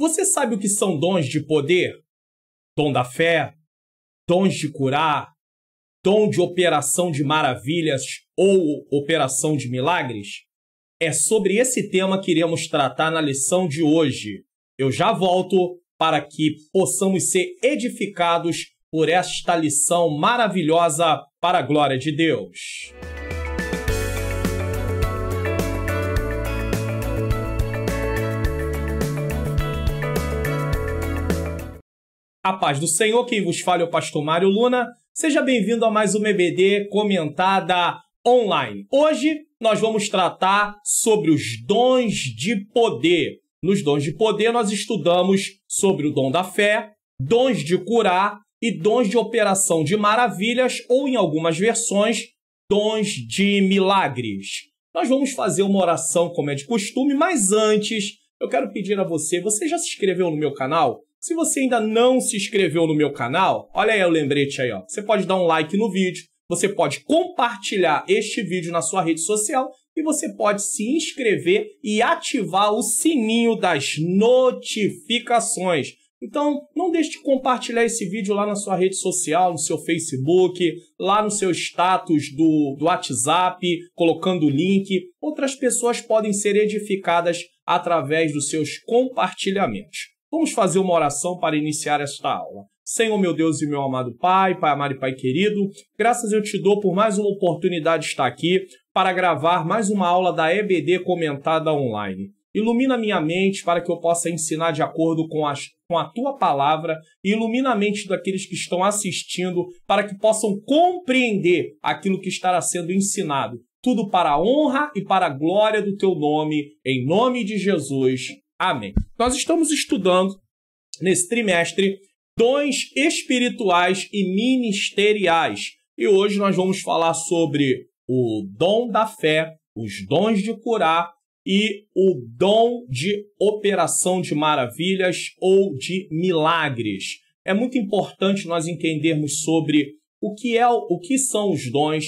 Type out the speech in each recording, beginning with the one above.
Você sabe o que são dons de poder? Dom da fé, dons de curar, dom de operação de maravilhas ou operação de milagres? É sobre esse tema que iremos tratar na lição de hoje. Eu já volto para que possamos ser edificados por esta lição maravilhosa para a glória de Deus. A paz do Senhor, quem vos fala é o pastor Mário Luna. Seja bem-vindo a mais uma EBD comentada online. Hoje nós vamos tratar sobre os dons de poder. Nos dons de poder nós estudamos sobre o dom da fé, dons de curar e dons de operação de maravilhas ou, em algumas versões, dons de milagres. Nós vamos fazer uma oração como é de costume, mas antes eu quero pedir a você já se inscreveu no meu canal? Se você ainda não se inscreveu no meu canal, olha aí o lembrete aí, ó. Você pode dar um like no vídeo, você pode compartilhar este vídeo na sua rede social e você pode se inscrever e ativar o sininho das notificações. Então, não deixe de compartilhar esse vídeo lá na sua rede social, no seu Facebook, lá no seu status do WhatsApp, colocando o link. Outras pessoas podem ser edificadas através dos seus compartilhamentos. Vamos fazer uma oração para iniciar esta aula. Senhor, meu Deus e meu amado Pai, Pai amado e Pai querido, graças eu te dou por mais uma oportunidade de estar aqui para gravar mais uma aula da EBD comentada online. Ilumina minha mente para que eu possa ensinar de acordo com a Tua palavra e ilumina a mente daqueles que estão assistindo para que possam compreender aquilo que estará sendo ensinado. Tudo para a honra e para a glória do Teu nome, em nome de Jesus. Amém. Nós estamos estudando, nesse trimestre, dons espirituais e ministeriais. E hoje nós vamos falar sobre o dom da fé, os dons de curar e o dom de operação de maravilhas ou de milagres. É muito importante nós entendermos sobre o que são os dons,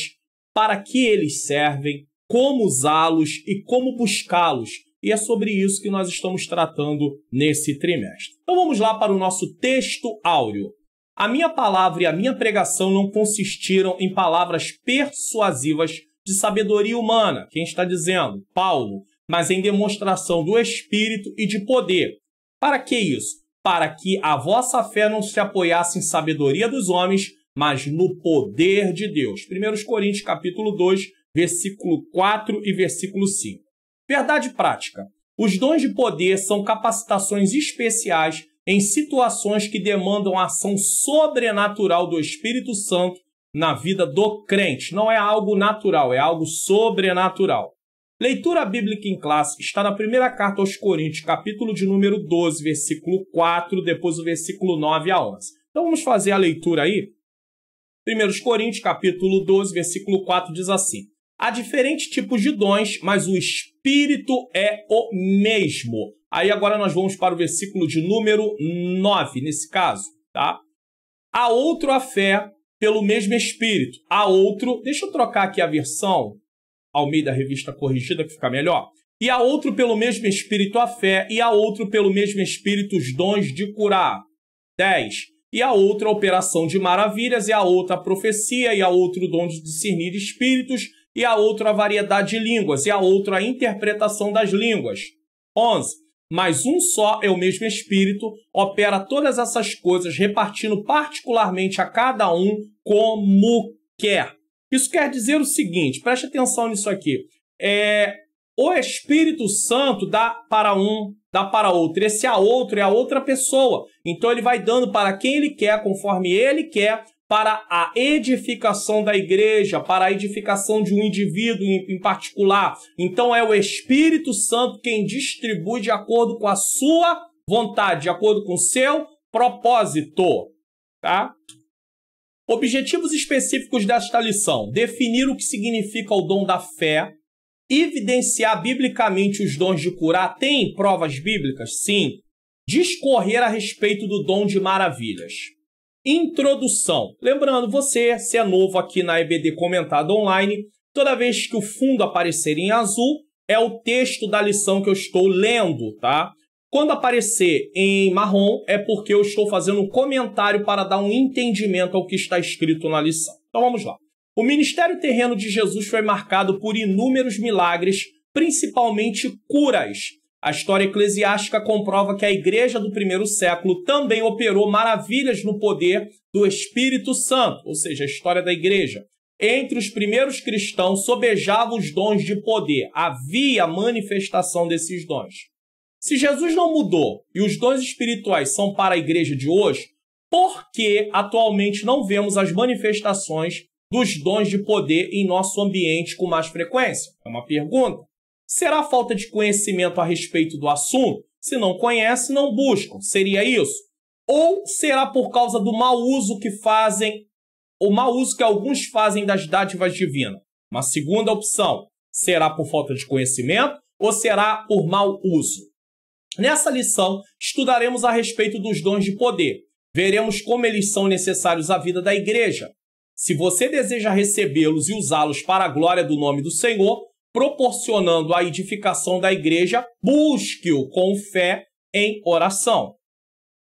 para que eles servem, como usá-los e como buscá-los. E é sobre isso que nós estamos tratando nesse trimestre. Então vamos lá para o nosso texto áureo. A minha palavra e a minha pregação não consistiram em palavras persuasivas de sabedoria humana. Quem está dizendo? Paulo. Mas em demonstração do Espírito e de poder. Para que isso? Para que a vossa fé não se apoiasse em sabedoria dos homens, mas no poder de Deus. 1 Coríntios capítulo 2, versículo 4 e versículo 5. Verdade prática. Os dons de poder são capacitações especiais em situações que demandam a ação sobrenatural do Espírito Santo na vida do crente. Não é algo natural, é algo sobrenatural. Leitura bíblica em classe está na primeira carta aos Coríntios, capítulo de número 12, versículo 4, depois o versículo 9 a 11. Então vamos fazer a leitura aí. 1 Coríntios, capítulo 12, versículo 4 diz assim: há diferentes tipos de dons, mas o Espírito é o mesmo. Aí agora nós vamos para o versículo de número 9, nesse caso, tá? Há outro a fé pelo mesmo Espírito. Há outro, deixa eu trocar aqui a versão, Almeida Revista Corrigida, que fica melhor. E há outro pelo mesmo Espírito a fé, e há outro pelo mesmo Espírito os dons de curar. 10. E há outra a operação de maravilhas, e há outra a profecia, e há outro dom de discernir espíritos, e há outra a variedade de línguas, e há outra a interpretação das línguas. 11. Mas um só é o mesmo Espírito, opera todas essas coisas, repartindo particularmente a cada um como quer. Isso quer dizer o seguinte, preste atenção nisso aqui. O Espírito Santo dá para um, dá para outro. Esse a outro é a outra pessoa. Então ele vai dando para quem ele quer, conforme ele quer, para a edificação da igreja, para a edificação de um indivíduo em particular. Então é o Espírito Santo quem distribui de acordo com a sua vontade, de acordo com o seu propósito. Tá? Objetivos específicos desta lição: definir o que significa o dom da fé, evidenciar biblicamente os dons de curar. Tem provas bíblicas? Sim. Discorrer a respeito do dom de maravilhas. Introdução. Lembrando, você, se é novo aqui na EBD Comentada Online, toda vez que o fundo aparecer em azul, é o texto da lição que eu estou lendo, tá? Quando aparecer em marrom, é porque eu estou fazendo um comentário para dar um entendimento ao que está escrito na lição. Então vamos lá. O ministério terreno de Jesus foi marcado por inúmeros milagres, principalmente curas. A história eclesiástica comprova que a igreja do primeiro século também operou maravilhas no poder do Espírito Santo, ou seja, a história da igreja. Entre os primeiros cristãos sobejavam os dons de poder. Havia manifestação desses dons. Se Jesus não mudou e os dons espirituais são para a igreja de hoje, por que atualmente não vemos as manifestações dos dons de poder em nosso ambiente com mais frequência? É uma pergunta. Será falta de conhecimento a respeito do assunto? Se não conhece, não buscam. Seria isso? Ou será por causa do mau uso que fazem, o mau uso que alguns fazem das dádivas divinas? Uma segunda opção. Será por falta de conhecimento ou será por mau uso? Nessa lição, estudaremos a respeito dos dons de poder. Veremos como eles são necessários à vida da igreja. Se você deseja recebê-los e usá-los para a glória do nome do Senhor, proporcionando a edificação da igreja, busque-o com fé em oração.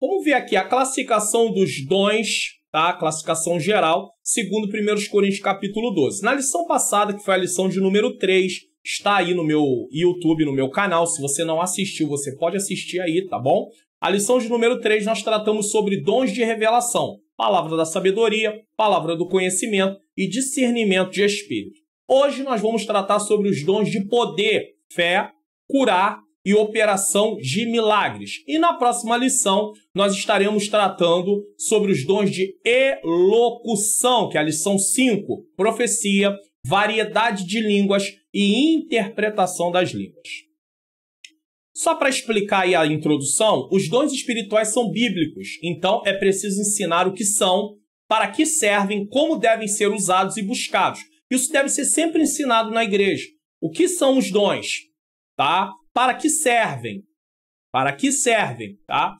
Vamos ver aqui a classificação dos dons, tá? A classificação geral, segundo 1 Coríntios capítulo 12. Na lição passada, que foi a lição de número 3, está aí no meu YouTube, no meu canal. Se você não assistiu, você pode assistir aí, tá bom? A lição de número 3, nós tratamos sobre dons de revelação, palavra da sabedoria, palavra do conhecimento e discernimento de espírito. Hoje nós vamos tratar sobre os dons de poder, fé, curar e operação de milagres. E na próxima lição, nós estaremos tratando sobre os dons de elocução, que é a lição 5, profecia, variedade de línguas e interpretação das línguas. Só para explicar aí a introdução, os dons espirituais são bíblicos, então é preciso ensinar o que são, para que servem, como devem ser usados e buscados. Isso deve ser sempre ensinado na igreja. O que são os dons? Tá? Para que servem? Para que servem? Tá?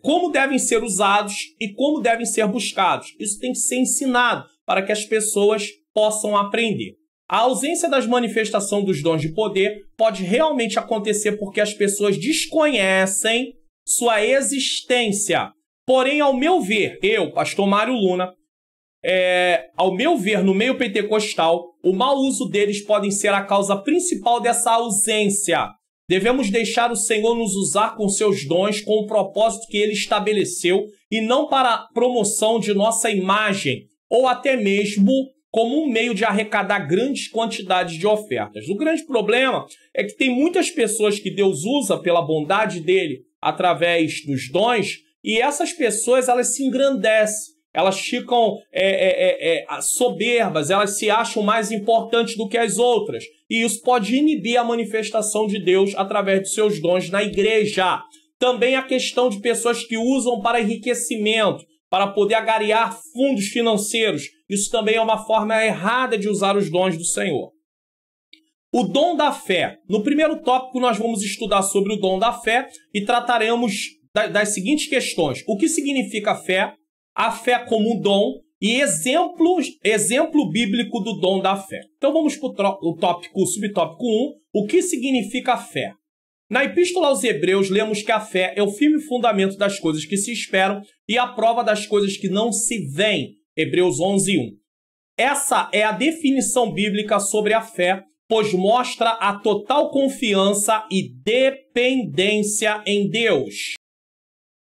Como devem ser usados e como devem ser buscados. Isso tem que ser ensinado para que as pessoas possam aprender. A ausência das manifestações dos dons de poder pode realmente acontecer porque as pessoas desconhecem sua existência. Porém, ao meu ver, eu, pastor Mário Luna, ao meu ver, no meio pentecostal, o mau uso deles pode ser a causa principal dessa ausência. Devemos deixar o Senhor nos usar com seus dons com o propósito que Ele estabeleceu e não para a promoção de nossa imagem ou até mesmo como um meio de arrecadar grandes quantidades de ofertas. O grande problema é que tem muitas pessoas que Deus usa pela bondade dele através dos dons e essas pessoas elas se engrandecem. Elas ficam soberbas, elas se acham mais importantes do que as outras. E isso pode inibir a manifestação de Deus através de seus dons na igreja. Também a questão de pessoas que usam para enriquecimento, para poder agariar fundos financeiros. Isso também é uma forma errada de usar os dons do Senhor. O dom da fé. No primeiro tópico, nós vamos estudar sobre o dom da fé e trataremos das seguintes questões. O que significa fé? A fé como um dom e exemplo bíblico do dom da fé. Então vamos para o subtópico 1, o que significa fé? Na Epístola aos Hebreus, lemos que a fé é o firme fundamento das coisas que se esperam e a prova das coisas que não se veem. Hebreus 11:1. Essa é a definição bíblica sobre a fé, pois mostra a total confiança e dependência em Deus.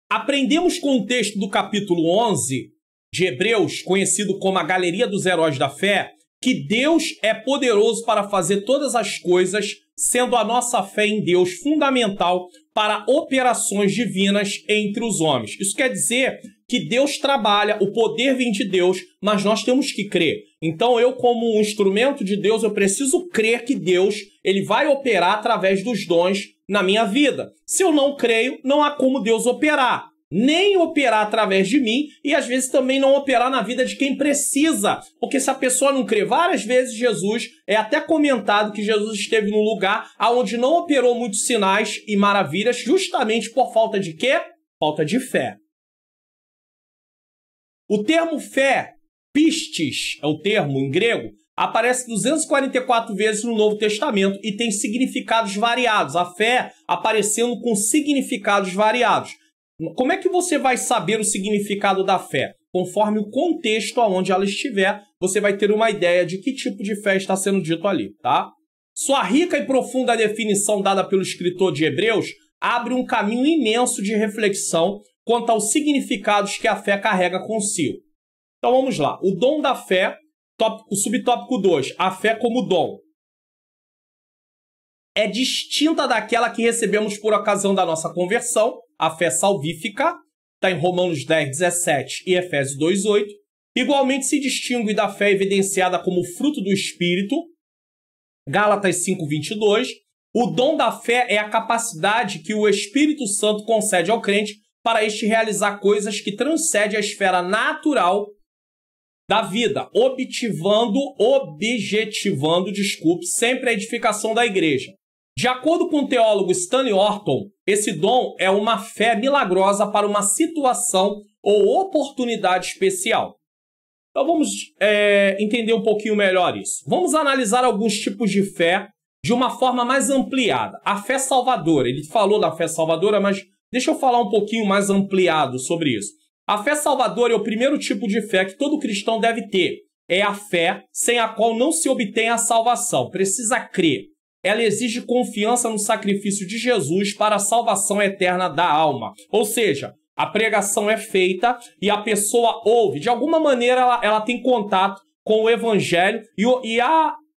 Aprendemos com o texto do capítulo 11 de Hebreus, conhecido como a Galeria dos Heróis da Fé, que Deus é poderoso para fazer todas as coisas, sendo a nossa fé em Deus fundamental para operações divinas entre os homens. Isso quer dizer que Deus trabalha, o poder vem de Deus, mas nós temos que crer. Então eu, como um instrumento de Deus, eu preciso crer que Deus ele vai operar através dos dons na minha vida. Se eu não creio, não há como Deus operar. Nem operar através de mim e às vezes também não operar na vida de quem precisa. Porque se a pessoa não crê, várias vezes Jesus, é até comentado que Jesus esteve num lugar onde não operou muitos sinais e maravilhas justamente por falta de quê? Falta de fé. O termo fé, pistis, é o termo em grego, aparece 244 vezes no Novo Testamento e tem significados variados. A fé aparecendo com significados variados. Como é que você vai saber o significado da fé? Conforme o contexto aonde ela estiver, você vai ter uma ideia de que tipo de fé está sendo dito ali, tá? Sua rica e profunda definição dada pelo escritor de Hebreus abre um caminho imenso de reflexão quanto aos significados que a fé carrega consigo. Então vamos lá. O dom da fé, o subtópico 2, a fé como dom, é distinta daquela que recebemos por ocasião da nossa conversão, a fé salvífica, está em Romanos 10, 17 e Efésios 2, 8. Igualmente se distingue da fé evidenciada como fruto do Espírito, Gálatas 5, 22. O dom da fé é a capacidade que o Espírito Santo concede ao crente para este realizar coisas que transcendem a esfera natural da vida, objetivando sempre a edificação da igreja. De acordo com o teólogo Stanley Orton, esse dom é uma fé milagrosa para uma situação ou oportunidade especial. Então vamos entender um pouquinho melhor isso. Vamos analisar alguns tipos de fé de uma forma mais ampliada. A fé salvadora, ele falou da fé salvadora, mas deixa eu falar um pouquinho mais ampliado sobre isso. A fé salvadora é o primeiro tipo de fé que todo cristão deve ter. É a fé sem a qual não se obtém a salvação. Precisa crer. Ela exige confiança no sacrifício de Jesus para a salvação eterna da alma. Ou seja, a pregação é feita e a pessoa ouve. De alguma maneira, ela tem contato com o Evangelho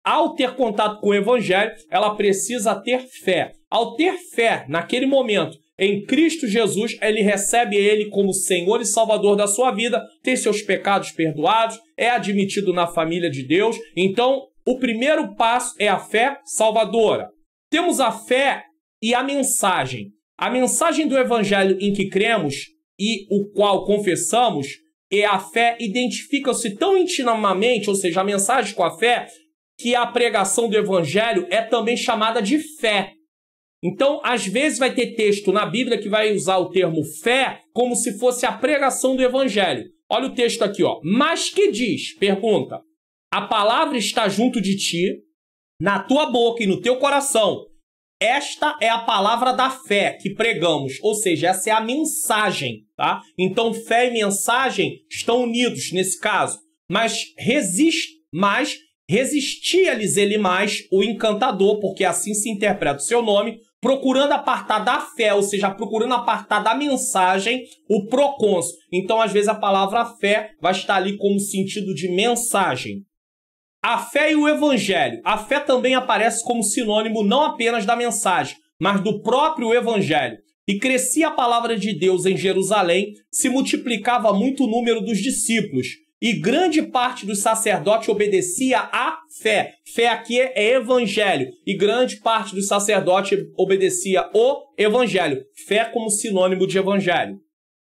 ao ter contato com o Evangelho, ela precisa ter fé. Ao ter fé, naquele momento, em Cristo Jesus, ele recebe ele como Senhor e Salvador da sua vida, tem seus pecados perdoados, é admitido na família de Deus. Então, o primeiro passo é a fé salvadora. Temos a fé e a mensagem. A mensagem do Evangelho em que cremos e o qual confessamos, e a fé identificam-se tão intimamente, ou seja, a mensagem com a fé, que a pregação do Evangelho é também chamada de fé. Então, às vezes vai ter texto na Bíblia que vai usar o termo fé como se fosse a pregação do Evangelho. Olha o texto aqui, ó. Mas que diz? Pergunta. A palavra está junto de ti, na tua boca e no teu coração. Esta é a palavra da fé que pregamos, ou seja, essa é a mensagem, tá? Então, fé e mensagem estão unidos nesse caso. Mas resistia-lhes ele mais, o encantador, porque assim se interpreta o seu nome, procurando apartar da fé, ou seja, procurando apartar da mensagem o procônsul. Então, às vezes, a palavra fé vai estar ali como sentido de mensagem. A fé e o Evangelho. A fé também aparece como sinônimo não apenas da mensagem, mas do próprio Evangelho. E crescia a palavra de Deus em Jerusalém, se multiplicava muito o número dos discípulos, e grande parte dos sacerdotes obedecia à fé. Fé aqui é Evangelho, e grande parte dos sacerdotes obedecia o Evangelho. Fé como sinônimo de Evangelho.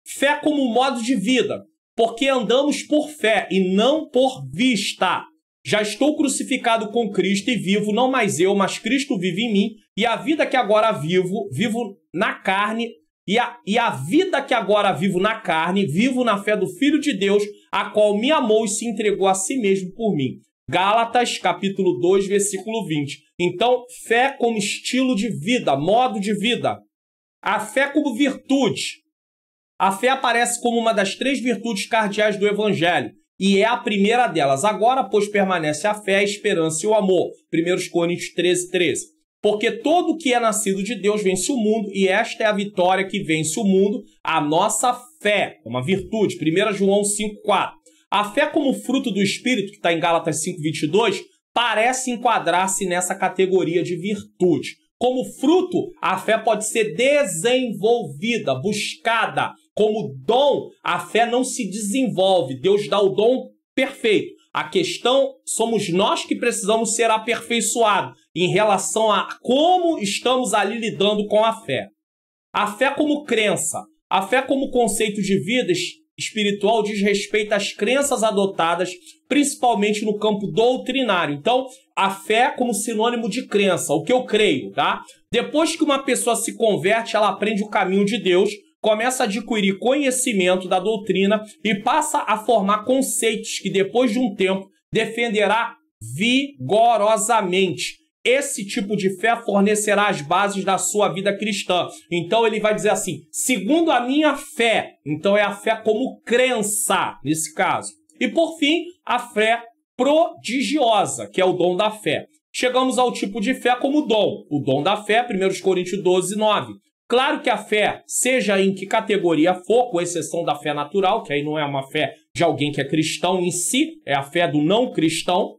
Fé como modo de vida, porque andamos por fé e não por vista. Já estou crucificado com Cristo e vivo, não mais eu, mas Cristo vive em mim. E a vida que agora vivo na carne. E a vida que agora vivo na carne, vivo na fé do Filho de Deus, a qual me amou e se entregou a si mesmo por mim. Gálatas, capítulo 2, versículo 20. Então, fé como estilo de vida, modo de vida. A fé como virtude. A fé aparece como uma das 3 virtudes cardeais do Evangelho. E é a primeira delas. Agora, pois, permanece a fé, a esperança e o amor. 1 Coríntios 13, 13. Porque todo que é nascido de Deus vence o mundo, e esta é a vitória que vence o mundo, a nossa fé. Uma virtude. 1 João 5, 4. A fé como fruto do Espírito, que está em Gálatas 5, 22, parece enquadrar-se nessa categoria de virtude. Como fruto, a fé pode ser desenvolvida, buscada. Como dom, a fé não se desenvolve. Deus dá o dom perfeito. A questão, somos nós que precisamos ser aperfeiçoados em relação a como estamos ali lidando com a fé. A fé como crença. A fé como conceito de vida espiritual diz respeito às crenças adotadas, principalmente no campo doutrinário. Então, a fé como sinônimo de crença, o que eu creio, tá? Depois que uma pessoa se converte, ela aprende o caminho de Deus, começa a adquirir conhecimento da doutrina e passa a formar conceitos que, depois de um tempo, defenderá vigorosamente. Esse tipo de fé fornecerá as bases da sua vida cristã. Então ele vai dizer assim, segundo a minha fé. Então é a fé como crença, nesse caso. E por fim, a fé prodigiosa, que é o dom da fé. Chegamos ao tipo de fé como dom. O dom da fé, 1 Coríntios 12, 9. Claro que a fé, seja em que categoria for, com exceção da fé natural, que aí não é uma fé de alguém que é cristão em si, é a fé do não cristão,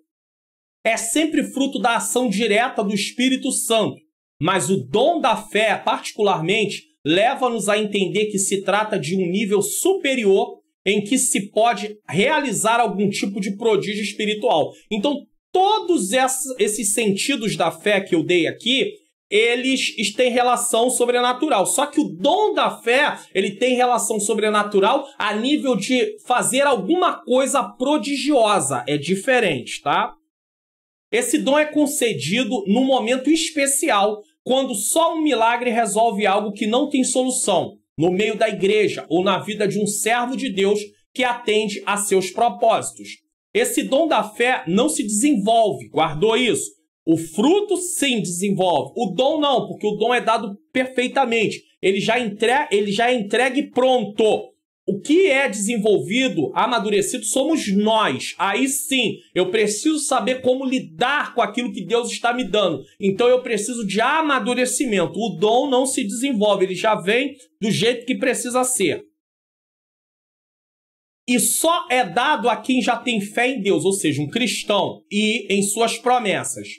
é sempre fruto da ação direta do Espírito Santo. Mas o dom da fé, particularmente, leva-nos a entender que se trata de um nível superior em que se pode realizar algum tipo de prodígio espiritual. Então, todos esses sentidos da fé que eu dei aqui, eles têm relação sobrenatural. Só que o dom da fé, ele tem relação sobrenatural a nível de fazer alguma coisa prodigiosa. É diferente, tá? Esse dom é concedido num momento especial, quando só um milagre resolve algo que não tem solução, no meio da igreja ou na vida de um servo de Deus que atende a seus propósitos. Esse dom da fé não se desenvolve, guardou isso? O fruto sim desenvolve, o dom não, porque o dom é dado perfeitamente, ele já é entregue pronto. O que é desenvolvido, amadurecido, somos nós. Aí sim, eu preciso saber como lidar com aquilo que Deus está me dando. Então eu preciso de amadurecimento. O dom não se desenvolve, ele já vem do jeito que precisa ser. E só é dado a quem já tem fé em Deus, ou seja, um cristão, e em suas promessas.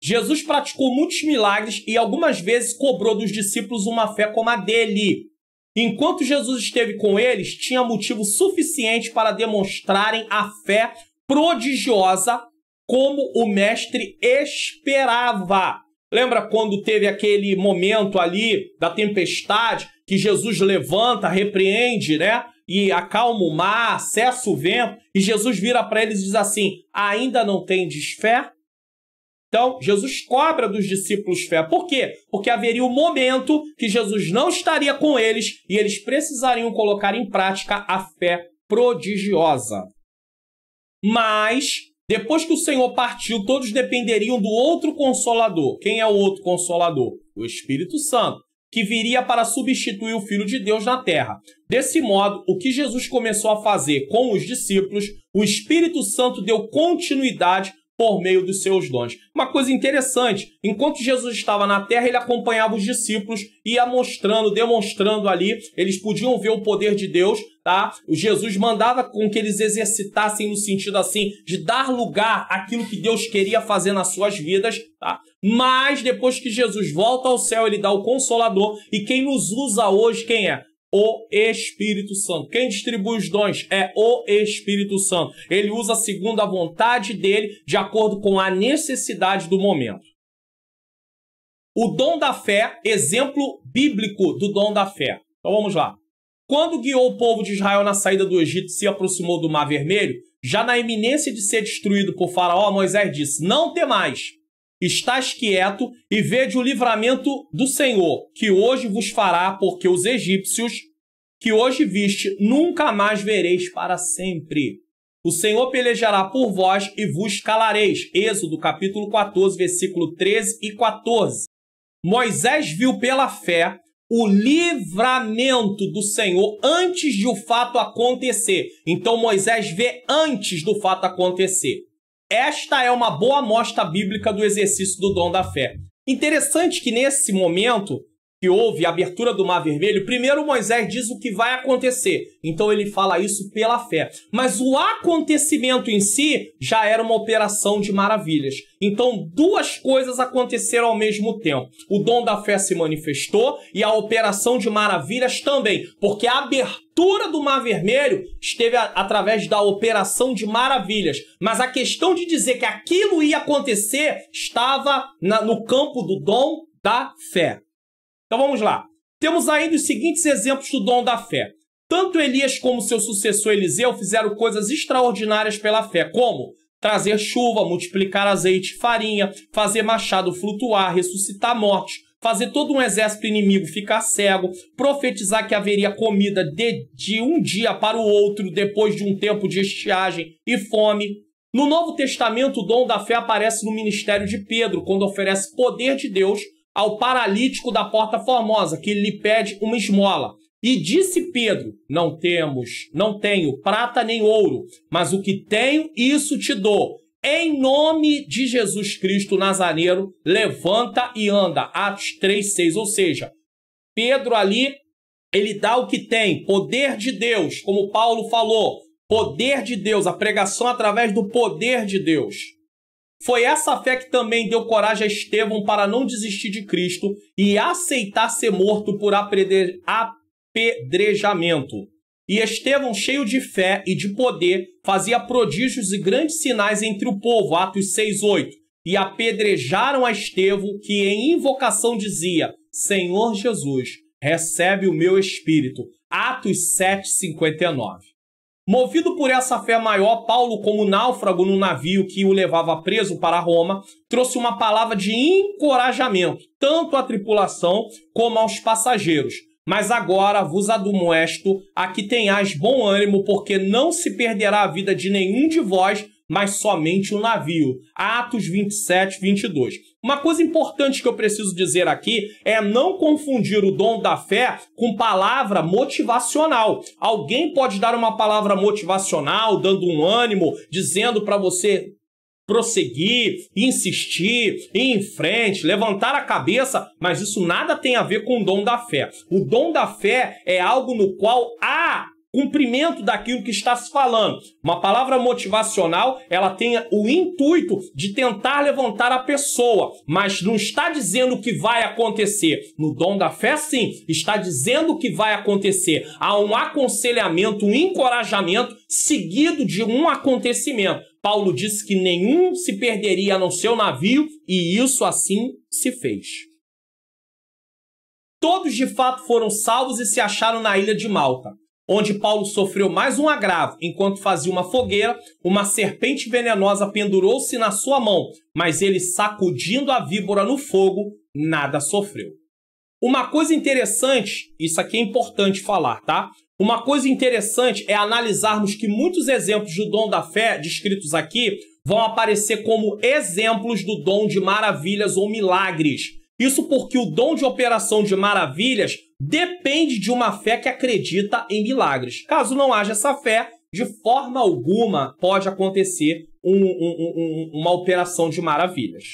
Jesus praticou muitos milagres e algumas vezes cobrou dos discípulos uma fé como a dele. Enquanto Jesus esteve com eles, tinha motivo suficiente para demonstrarem a fé prodigiosa como o mestre esperava. Lembra quando teve aquele momento ali da tempestade, que Jesus levanta, repreende, né? E acalma o mar, cessa o vento, e Jesus vira para eles e diz assim, ainda não tendes fé? Então, Jesus cobra dos discípulos fé. Por quê? Porque haveria um momento que Jesus não estaria com eles e eles precisariam colocar em prática a fé prodigiosa. Mas, depois que o Senhor partiu, todos dependeriam do outro Consolador. Quem é o outro Consolador? O Espírito Santo, que viria para substituir o Filho de Deus na terra. Desse modo, o que Jesus começou a fazer com os discípulos, o Espírito Santo deu continuidade por meio dos seus dons. Uma coisa interessante, enquanto Jesus estava na terra, ele acompanhava os discípulos, ia mostrando, demonstrando ali, eles podiam ver o poder de Deus, tá? O Jesus mandava com que eles exercitassem no sentido assim, de dar lugar àquilo que Deus queria fazer nas suas vidas, tá? Mas depois que Jesus volta ao céu, ele dá o Consolador, e quem nos usa hoje, quem é? O Espírito Santo. Quem distribui os dons é o Espírito Santo. Ele usa segundo a vontade dele, de acordo com a necessidade do momento. O dom da fé, exemplo bíblico do dom da fé. Então vamos lá. Quando guiou o povo de Israel na saída do Egito e se aproximou do Mar Vermelho, já na iminência de ser destruído por Faraó, Moisés disse, não temais, estais quieto e vede o livramento do Senhor, que hoje vos fará, porque os egípcios que hoje viste, nunca mais vereis para sempre. O Senhor pelejará por vós e vos calareis. Êxodo capítulo 14, versículo 13 e 14. Moisés viu pela fé o livramento do Senhor antes de o fato acontecer. Então Moisés vê antes do fato acontecer. Esta é uma boa amostra bíblica do exercício do dom da fé. Interessante que nesse momento que houve a abertura do Mar Vermelho, primeiro Moisés diz o que vai acontecer. Então ele fala isso pela fé. Mas o acontecimento em si já era uma operação de maravilhas. Então duas coisas aconteceram ao mesmo tempo. O dom da fé se manifestou e a operação de maravilhas também. Porque a abertura do Mar Vermelho esteve através da operação de maravilhas. Mas a questão de dizer que aquilo ia acontecer estava no campo do dom da fé. Então vamos lá. Temos ainda os seguintes exemplos do dom da fé. Tanto Elias como seu sucessor Eliseu fizeram coisas extraordinárias pela fé, como trazer chuva, multiplicar azeite e farinha, fazer machado flutuar, ressuscitar mortos, fazer todo um exército inimigo ficar cego, profetizar que haveria comida de um dia para o outro depois de um tempo de estiagem e fome. No Novo Testamento, o dom da fé aparece no ministério de Pedro, quando oferece poder de Deus ao paralítico da Porta Formosa, que lhe pede uma esmola. E disse Pedro: não tenho prata nem ouro, mas o que tenho, isso te dou. Em nome de Jesus Cristo Nazareno, levanta e anda. Atos 3:6. Ou seja, Pedro ali, ele dá o que tem, poder de Deus, como Paulo falou, poder de Deus, a pregação através do poder de Deus. Foi essa fé que também deu coragem a Estevão para não desistir de Cristo e aceitar ser morto por apedrejamento. E Estevão, cheio de fé e de poder, fazia prodígios e grandes sinais entre o povo, Atos 6:8. E apedrejaram a Estevão, que em invocação dizia: Senhor Jesus, recebe o meu espírito, Atos 7:59. Movido por essa fé maior, Paulo, como náufrago no navio que o levava preso para Roma, trouxe uma palavra de encorajamento, tanto à tripulação como aos passageiros. Mas agora vos admoesto a que tenhais bom ânimo, porque não se perderá a vida de nenhum de vós, mas somente o navio. Atos 27:22. Uma coisa importante que eu preciso dizer aqui é não confundir o dom da fé com palavra motivacional. Alguém pode dar uma palavra motivacional, dando um ânimo, dizendo para você prosseguir, insistir, ir em frente, levantar a cabeça, mas isso nada tem a ver com o dom da fé. O dom da fé é algo no qual há cumprimento daquilo que está se falando. Uma palavra motivacional, ela tem o intuito de tentar levantar a pessoa, mas não está dizendo o que vai acontecer. No dom da fé, sim, está dizendo o que vai acontecer. Há um aconselhamento, um encorajamento seguido de um acontecimento. Paulo disse que nenhum se perderia a não ser o navio, e isso assim se fez. Todos de fato foram salvos e se acharam na ilha de Malta, onde Paulo sofreu mais um agravo. Enquanto fazia uma fogueira, uma serpente venenosa pendurou-se na sua mão, mas ele, sacudindo a víbora no fogo, nada sofreu. Uma coisa interessante, isso aqui é importante falar, tá? Uma coisa interessante é analisarmos que muitos exemplos do dom da fé descritos aqui vão aparecer como exemplos do dom de maravilhas ou milagres. Isso porque o dom de operação de maravilhas depende de uma fé que acredita em milagres. Caso não haja essa fé, de forma alguma pode acontecer uma operação de maravilhas.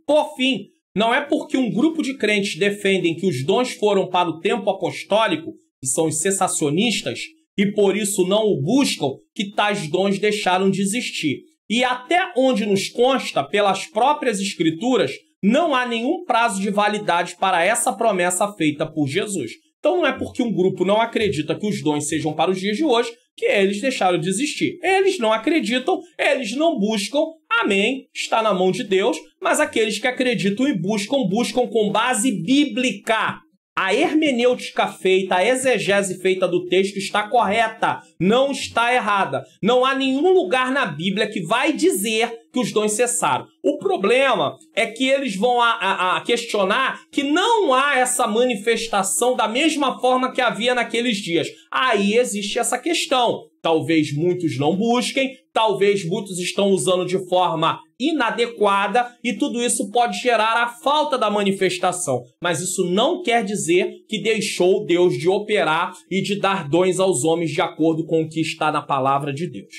Por fim, não é porque um grupo de crentes defendem que os dons foram para o tempo apostólico, que são os cessacionistas, e por isso não o buscam, que tais dons deixaram de existir. E até onde nos consta, pelas próprias escrituras, não há nenhum prazo de validade para essa promessa feita por Jesus. Então não é porque um grupo não acredita que os dons sejam para os dias de hoje que eles deixaram de existir. Eles não acreditam, eles não buscam, amém, está na mão de Deus, mas aqueles que acreditam e buscam com base bíblica. A hermenêutica feita, a exegese feita do texto está correta, não está errada. Não há nenhum lugar na Bíblia que vai dizer que os dons cessaram. O problema é que eles vão a questionar que não há essa manifestação da mesma forma que havia naqueles dias. Aí existe essa questão. Talvez muitos não busquem, talvez muitos estão usando de forma inadequada e tudo isso pode gerar a falta da manifestação. Mas isso não quer dizer que deixou Deus de operar e de dar dons aos homens de acordo com o que está na palavra de Deus.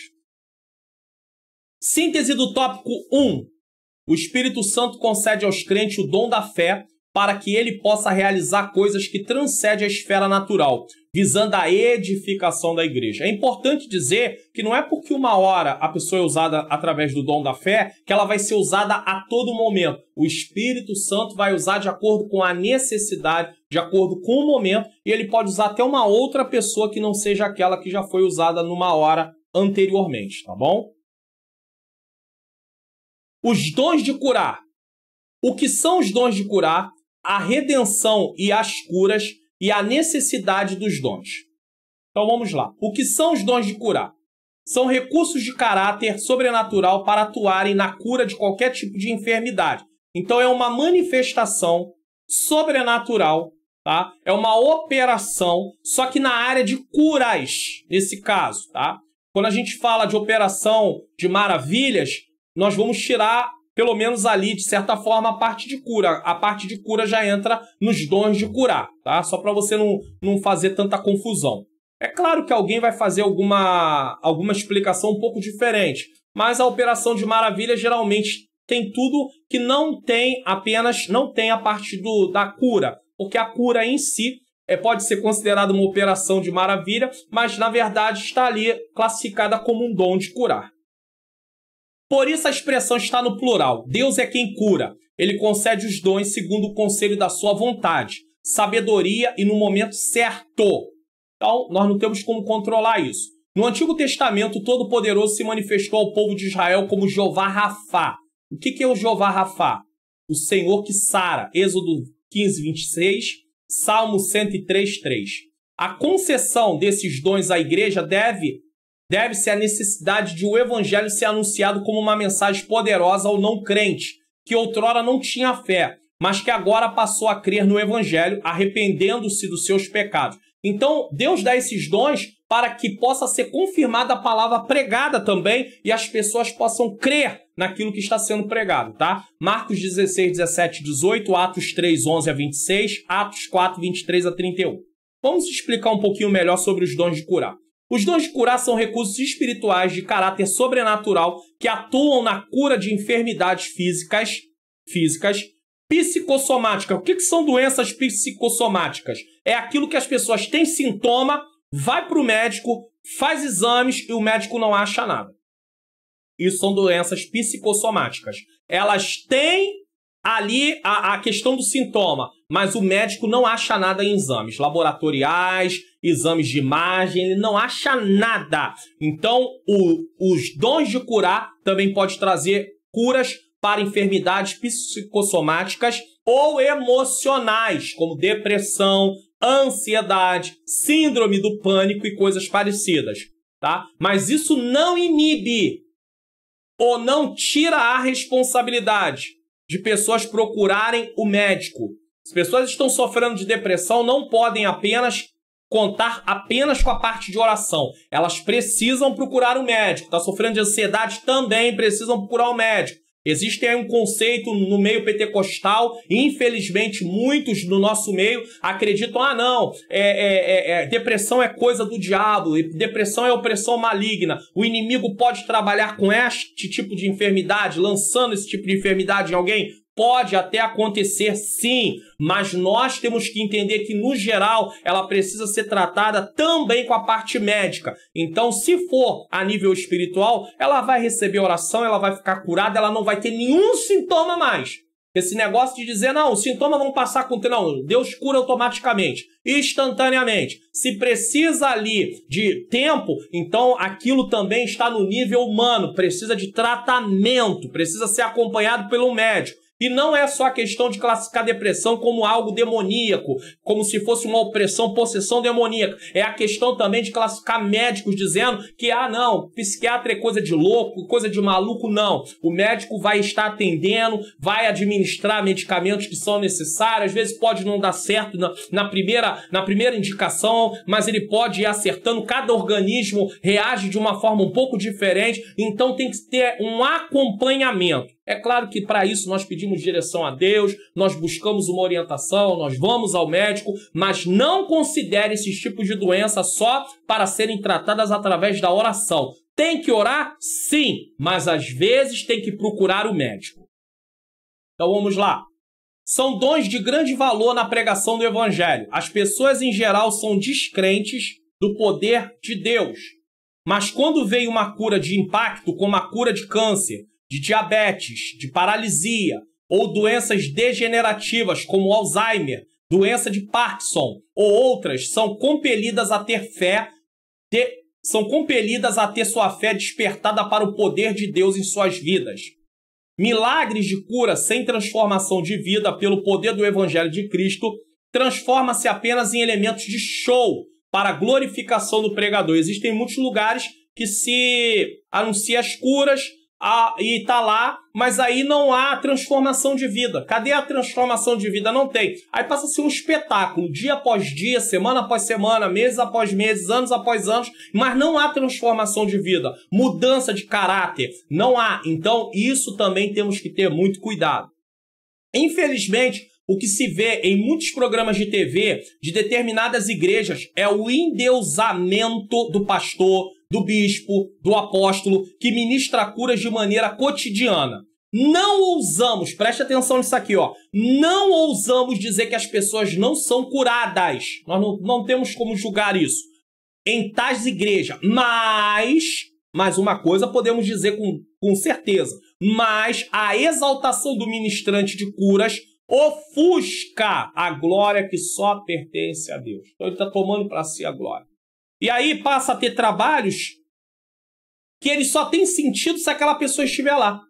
Síntese do tópico 1. O Espírito Santo concede aos crentes o dom da fé para que ele possa realizar coisas que transcendem a esfera natural, visando a edificação da igreja. É importante dizer que não é porque uma hora a pessoa é usada através do dom da fé que ela vai ser usada a todo momento. O Espírito Santo vai usar de acordo com a necessidade, de acordo com o momento, e ele pode usar até uma outra pessoa que não seja aquela que já foi usada numa hora anteriormente, tá bom? Os dons de curar. O que são os dons de curar? A redenção e as curas e a necessidade dos dons. Então vamos lá. O que são os dons de curar? São recursos de caráter sobrenatural para atuarem na cura de qualquer tipo de enfermidade. Então é uma manifestação sobrenatural, tá? É uma operação, só que na área de curas, nesse caso, tá? Quando a gente fala de operação de maravilhas, nós vamos tirar, pelo menos ali, de certa forma, a parte de cura. A parte de cura já entra nos dons de curar, tá? Só para você não fazer tanta confusão. É claro que alguém vai fazer alguma explicação um pouco diferente, mas a operação de maravilha geralmente tem tudo que não tem a parte da cura, porque a cura em si pode ser considerada uma operação de maravilha, mas na verdade está ali classificada como um dom de curar. Por isso a expressão está no plural. Deus é quem cura. Ele concede os dons segundo o conselho da sua vontade, sabedoria e no momento certo. Então, nós não temos como controlar isso. No Antigo Testamento, o Todo-Poderoso se manifestou ao povo de Israel como Jeová Rafá. O que é o Jeová Rafá? O Senhor que sara. Êxodo 15, 26, Salmo 103, 3. A concessão desses dons à igreja deve-se à necessidade de o evangelho ser anunciado como uma mensagem poderosa ao não crente, que outrora não tinha fé, mas que agora passou a crer no evangelho, arrependendo-se dos seus pecados. Então, Deus dá esses dons para que possa ser confirmada a palavra pregada também e as pessoas possam crer naquilo que está sendo pregado, tá? Marcos 16, 17, 18, Atos 3, 11 a 26, Atos 4, 23 a 31. Vamos explicar um pouquinho melhor sobre os dons de curar. Os dons de curar são recursos espirituais de caráter sobrenatural que atuam na cura de enfermidades físicas, psicossomáticas. O que são doenças psicossomáticas? É aquilo que as pessoas têm sintoma, vai para o médico, faz exames e o médico não acha nada. Isso são doenças psicossomáticas. Elas têm ali a questão do sintoma, mas o médico não acha nada em exames laboratoriais, exames de imagem, ele não acha nada. Então, os dons de curar também pode trazer curas para enfermidades psicossomáticas ou emocionais, como depressão, ansiedade, síndrome do pânico e coisas parecidas, tá? Mas isso não inibe ou não tira a responsabilidade de pessoas procurarem o médico. As pessoas estão sofrendo de depressão, não podem contar apenas com a parte de oração. Elas precisam procurar o médico. Está sofrendo de ansiedade, também precisam procurar o médico. Existe aí um conceito no meio pentecostal, e infelizmente muitos no nosso meio acreditam, depressão é coisa do diabo, depressão é opressão maligna, o inimigo pode trabalhar com este tipo de enfermidade, lançando esse tipo de enfermidade em alguém. Pode até acontecer, sim, mas nós temos que entender que, no geral, ela precisa ser tratada também com a parte médica. Então, se for a nível espiritual, ela vai receber oração, ela vai ficar curada, ela não vai ter nenhum sintoma mais. Esse negócio de dizer, não, os sintomas vão passar com... Não, Deus cura automaticamente, instantaneamente. Se precisa ali de tempo, então aquilo também está no nível humano, precisa de tratamento, precisa ser acompanhado pelo médico. E não é só a questão de classificar depressão como algo demoníaco, como se fosse uma opressão, possessão demoníaca. É a questão também de classificar médicos dizendo que, não, psiquiatra é coisa de louco, coisa de maluco, não. O médico vai estar atendendo, vai administrar medicamentos que são necessários, às vezes pode não dar certo na primeira indicação, mas ele pode ir acertando, cada organismo reage de uma forma um pouco diferente, então tem que ter um acompanhamento. É claro que para isso nós pedimos direção a Deus, nós buscamos uma orientação, nós vamos ao médico, mas não considere esses tipos de doença só para serem tratadas através da oração. Tem que orar? Sim, mas às vezes tem que procurar o médico. Então vamos lá. São dons de grande valor na pregação do Evangelho. As pessoas em geral são descrentes do poder de Deus. Mas quando vem uma cura de impacto, como a cura de câncer, de diabetes, de paralisia ou doenças degenerativas como Alzheimer, doença de Parkinson ou outras, são compelidas a ter sua fé despertada para o poder de Deus em suas vidas. Milagres de cura sem transformação de vida pelo poder do Evangelho de Cristo transforma-se apenas em elementos de show para a glorificação do pregador. Existem muitos lugares que se anuncia as curas, e tá lá, mas aí não há transformação de vida. Cadê a transformação de vida? Não tem. Aí passa a ser um espetáculo, dia após dia, semana após semana, meses após meses, anos após anos, mas não há transformação de vida, mudança de caráter, não há. Então, isso também temos que ter muito cuidado. Infelizmente, o que se vê em muitos programas de TV de determinadas igrejas é o endeusamento do pastor, do bispo, do apóstolo, que ministra curas de maneira cotidiana. Não ousamos, preste atenção nisso aqui, ó, não ousamos dizer que as pessoas não são curadas. Nós não temos como julgar isso em tais igrejas, mas uma coisa podemos dizer com certeza, mas a exaltação do ministrante de curas ofusca a glória que só pertence a Deus. Então ele está tomando para si a glória. E aí passa a ter trabalhos que eles só têm sentido se aquela pessoa estiver lá.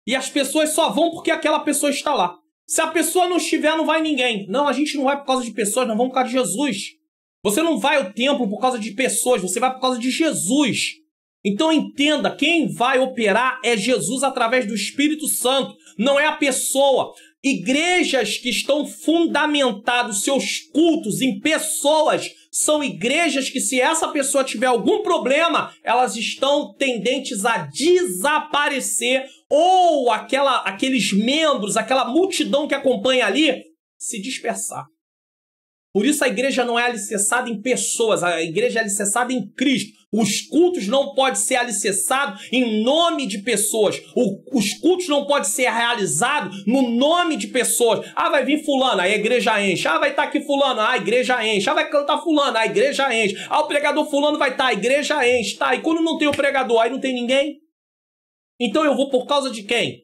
E as pessoas só vão porque aquela pessoa está lá. Se a pessoa não estiver, não vai ninguém. Não, a gente não vai por causa de pessoas, nós vamos por causa de Jesus. Você não vai ao templo por causa de pessoas, você vai por causa de Jesus. Então entenda, quem vai operar é Jesus através do Espírito Santo, não é a pessoa. Igrejas que estão fundamentados seus cultos em pessoas são igrejas que, se essa pessoa tiver algum problema, elas estão tendentes a desaparecer, ou aqueles membros, aquela multidão que acompanha ali, se dispersar. Por isso a igreja não é alicerçada em pessoas, a igreja é alicerçada em Cristo. Os cultos não podem ser alicerçados em nome de pessoas. Os cultos não podem ser realizados no nome de pessoas. Ah, vai vir fulano, a igreja enche. Ah, vai estar aqui fulano, a igreja enche. Ah, vai cantar fulano, a igreja enche. Ah, o pregador fulano vai estar, a igreja enche. Tá, e quando não tem o pregador, aí não tem ninguém? Então eu vou por causa de quem?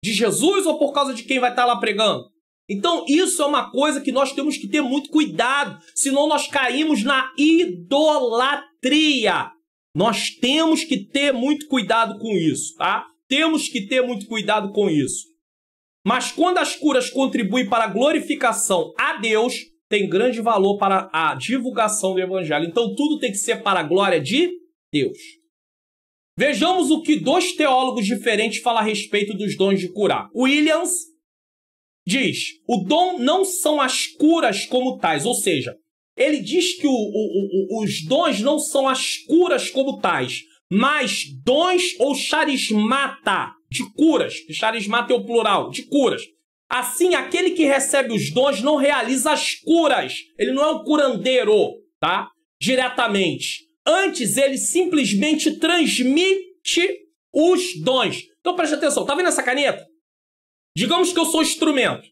De Jesus ou por causa de quem vai estar lá pregando? Então isso é uma coisa que nós temos que ter muito cuidado, senão nós caímos na idolatria. Nós temos que ter muito cuidado com isso, tá? Temos que ter muito cuidado com isso. Mas quando as curas contribuem para a glorificação a Deus, tem grande valor para a divulgação do evangelho. Então tudo tem que ser para a glória de Deus. Vejamos o que dois teólogos diferentes falam a respeito dos dons de curar. Williams diz, o dom não são as curas como tais, ou seja, ele diz que os dons não são as curas como tais, mas dons ou charismata de curas, charismata é o plural, de curas. Assim, aquele que recebe os dons não realiza as curas, ele não é um curandeiro, tá? Diretamente. Antes, ele simplesmente transmite os dons. Então, preste atenção, tá vendo essa caneta? Digamos que eu sou instrumento.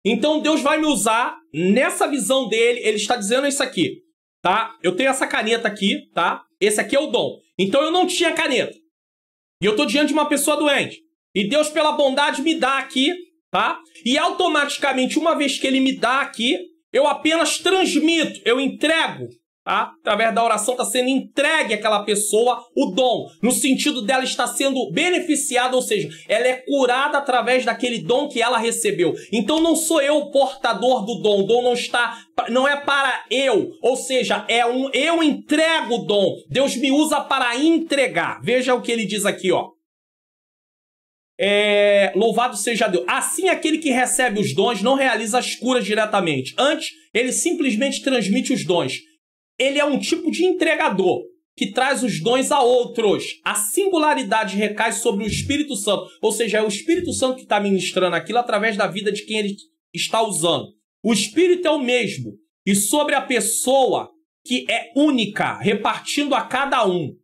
Então Deus vai me usar nessa visão dele. Ele está dizendo isso aqui, tá? Eu tenho essa caneta aqui, tá? Esse aqui é o dom. Então eu não tinha caneta. E eu estou diante de uma pessoa doente. E Deus, pela bondade, me dá aqui, tá? E automaticamente, uma vez que ele me dá aqui, eu apenas transmito, eu entrego. Tá? Através da oração está sendo entregue àquela pessoa o dom, no sentido dela estar sendo beneficiada, ou seja, ela é curada através daquele dom que ela recebeu. Então não sou eu o portador do dom, o dom não é para eu, ou seja, eu entrego o dom, Deus me usa para entregar. Veja o que ele diz aqui, ó. Louvado seja Deus. Assim, aquele que recebe os dons não realiza as curas diretamente, antes ele simplesmente transmite os dons. Ele é um tipo de entregador que traz os dons a outros. A singularidade recai sobre o Espírito Santo. Ou seja, é o Espírito Santo que está ministrando aquilo através da vida de quem ele está usando. O Espírito é o mesmo. E sobre a pessoa que é única, repartindo a cada um.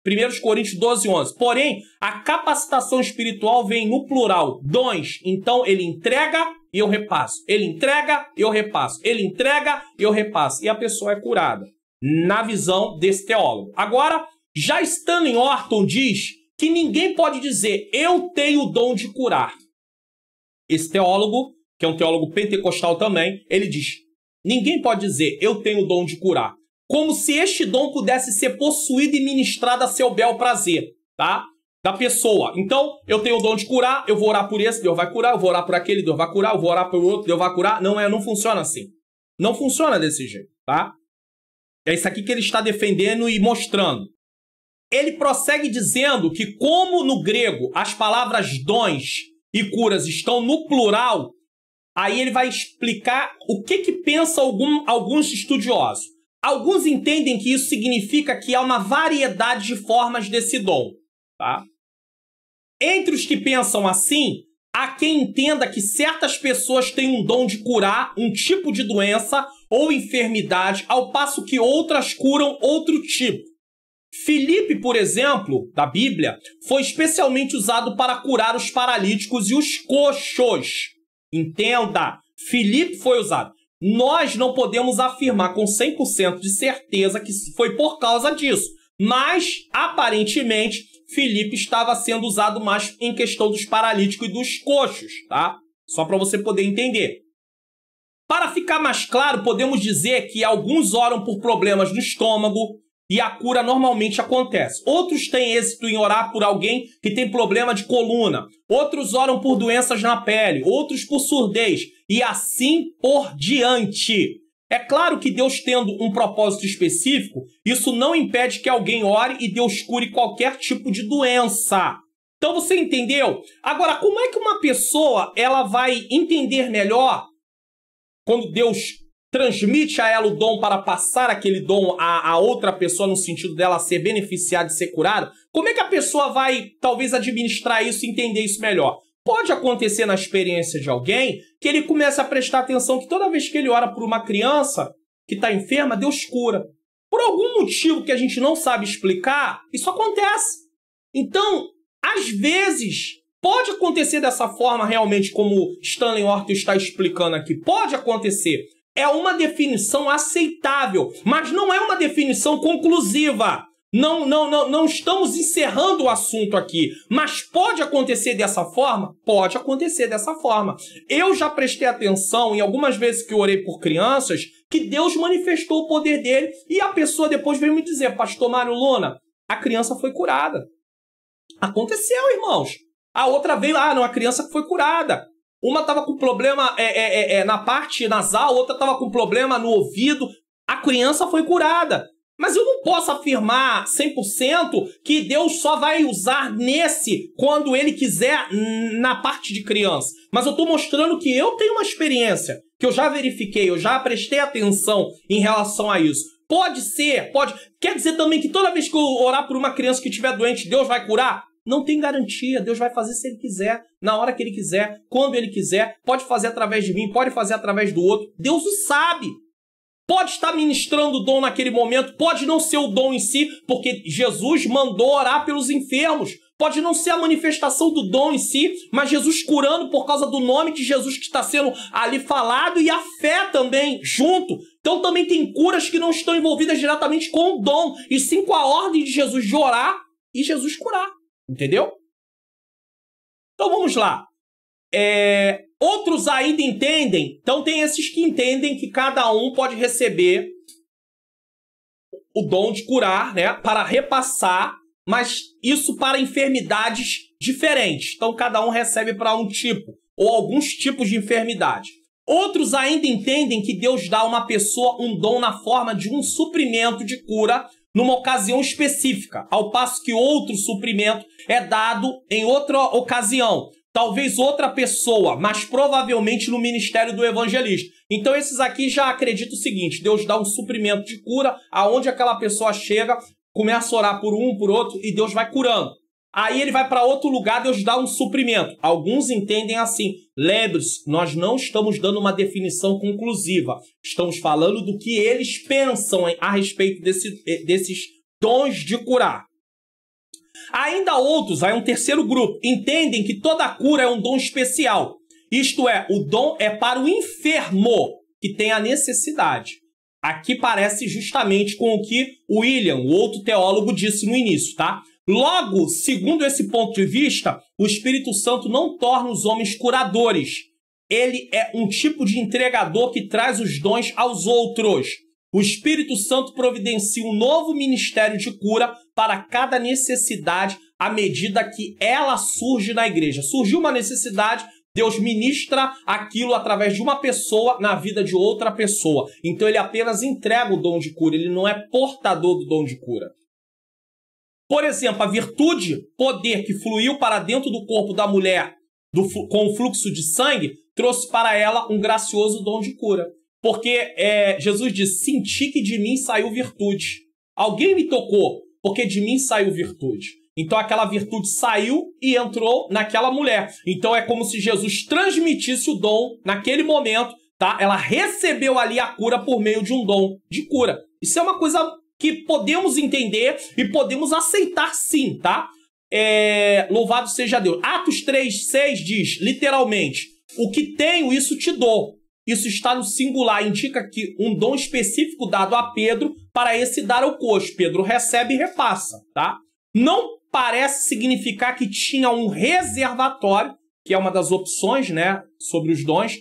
1 Coríntios 12, 11. Porém, a capacitação espiritual vem no plural. Dons. Então, ele entrega e eu repasso. Ele entrega e eu repasso. Ele entrega e eu repasso. E a pessoa é curada. Na visão desse teólogo. Agora, já Stanley Orton diz que ninguém pode dizer eu tenho o dom de curar. Esse teólogo, que é um teólogo pentecostal também, ele diz, ninguém pode dizer eu tenho o dom de curar. Como se este dom pudesse ser possuído e ministrado a seu bel prazer, tá? Da pessoa. Então, eu tenho o dom de curar, eu vou orar por esse, Deus vai curar, eu vou orar por aquele, Deus vai curar, eu vou orar por outro, Deus vai curar. Não funciona assim. Não funciona desse jeito, tá? É isso aqui que ele está defendendo e mostrando. ele prossegue dizendo que, como no grego as palavras dons e curas estão no plural, aí ele vai explicar o que pensam alguns estudiosos. Alguns entendem que isso significa que há uma variedade de formas desse dom. Tá? Entre os que pensam assim, há quem entenda que certas pessoas têm um dom de curar um tipo de doença ou enfermidade, ao passo que outras curam outro tipo. Filipe, por exemplo, da Bíblia, foi especialmente usado para curar os paralíticos e os coxos. Entenda, Filipe foi usado. Nós não podemos afirmar com 100% de certeza que foi por causa disso, mas, aparentemente, Filipe estava sendo usado mais em questão dos paralíticos e dos coxos, tá? Só para você poder entender. Para ficar mais claro, podemos dizer que alguns oram por problemas no estômago e a cura normalmente acontece. Outros têm êxito em orar por alguém que tem problema de coluna. Outros oram por doenças na pele, outros por surdez e assim por diante. É claro que Deus tendo um propósito específico, isso não impede que alguém ore e Deus cure qualquer tipo de doença. Então você entendeu? Agora, como é que uma pessoa ela vai entender melhor quando Deus transmite a ela o dom para passar aquele dom a outra pessoa no sentido dela ser beneficiada e ser curada? Como é que a pessoa vai talvez administrar isso e entender isso melhor? Pode acontecer na experiência de alguém que ele comece a prestar atenção que toda vez que ele ora por uma criança que está enferma, Deus cura. Por algum motivo que a gente não sabe explicar, isso acontece. Então, às vezes, pode acontecer dessa forma realmente como Stanley Orton está explicando aqui. Pode acontecer. É uma definição aceitável, mas não é uma definição conclusiva. Não estamos encerrando o assunto aqui, mas pode acontecer dessa forma? Pode acontecer dessa forma. Eu já prestei atenção em algumas vezes que eu orei por crianças, que Deus manifestou o poder dele e a pessoa depois veio me dizer, Pastor Mário Luna, a criança foi curada. Aconteceu, irmãos. A outra veio, não, a criança foi curada. Uma estava com problema na parte nasal, outra estava com problema no ouvido. A criança foi curada. Mas eu não posso afirmar 100% que Deus só vai usar nesse quando Ele quiser na parte de criança. Mas eu estou mostrando que eu tenho uma experiência, que eu já verifiquei, eu já prestei atenção em relação a isso. Pode ser, pode. Quer dizer também que toda vez que eu orar por uma criança que estiver doente, Deus vai curar? Não tem garantia. Deus vai fazer se Ele quiser, na hora que Ele quiser, quando Ele quiser. Pode fazer através de mim, pode fazer através do outro. Deus o sabe. Pode estar ministrando o dom naquele momento, pode não ser o dom em si, porque Jesus mandou orar pelos enfermos. Pode não ser a manifestação do dom em si, mas Jesus curando por causa do nome de Jesus que está sendo ali falado e a fé também junto. Então também tem curas que não estão envolvidas diretamente com o dom, e sim com a ordem de Jesus de orar e Jesus curar. Entendeu? Então vamos lá. Outros ainda entendem, então tem esses que entendem que cada um pode receber o dom de curar, né, para repassar, mas isso para enfermidades diferentes. Então cada um recebe para um tipo, ou alguns tipos de enfermidade. Outros ainda entendem que Deus dá a uma pessoa um dom na forma de um suprimento de cura numa ocasião específica, ao passo que outro suprimento é dado em outra ocasião. Talvez outra pessoa, mas provavelmente no ministério do evangelista. Então esses aqui já acreditam o seguinte, Deus dá um suprimento de cura, aonde aquela pessoa chega, começa a orar por um, por outro, e Deus vai curando. Aí ele vai para outro lugar, Deus dá um suprimento. Alguns entendem assim. Lembre-se, nós não estamos dando uma definição conclusiva. Estamos falando do que eles pensam a respeito desses dons de curar. Ainda outros, aí um terceiro grupo, entendem que toda cura é um dom especial. Isto é, o dom é para o enfermo que tem a necessidade. Aqui parece justamente com o que William, o outro teólogo, disse no início, tá? Logo, segundo esse ponto de vista, o Espírito Santo não torna os homens curadores. Ele é um tipo de entregador que traz os dons aos outros. O Espírito Santo providencia um novo ministério de cura para cada necessidade à medida que ela surge na igreja. Surgiu uma necessidade, Deus ministra aquilo através de uma pessoa na vida de outra pessoa. Então ele apenas entrega o dom de cura, ele não é portador do dom de cura. Por exemplo, a virtude, poder que fluiu para dentro do corpo da mulher com o fluxo de sangue, trouxe para ela um gracioso dom de cura. Porque Jesus disse, senti que de mim saiu virtude. Alguém me tocou, porque de mim saiu virtude. Então aquela virtude saiu e entrou naquela mulher. Então é como se Jesus transmitisse o dom naquele momento, tá? Ela recebeu ali a cura por meio de um dom de cura. Isso é uma coisa que podemos entender e podemos aceitar sim, tá? Louvado seja Deus. Atos 3:6 diz, literalmente, o que tenho, isso te dou. Isso está no singular, indica que um dom específico dado a Pedro para esse dar ao coxo. Pedro recebe e repassa, tá? Não parece significar que tinha um reservatório, que é uma das opções, né, sobre os dons,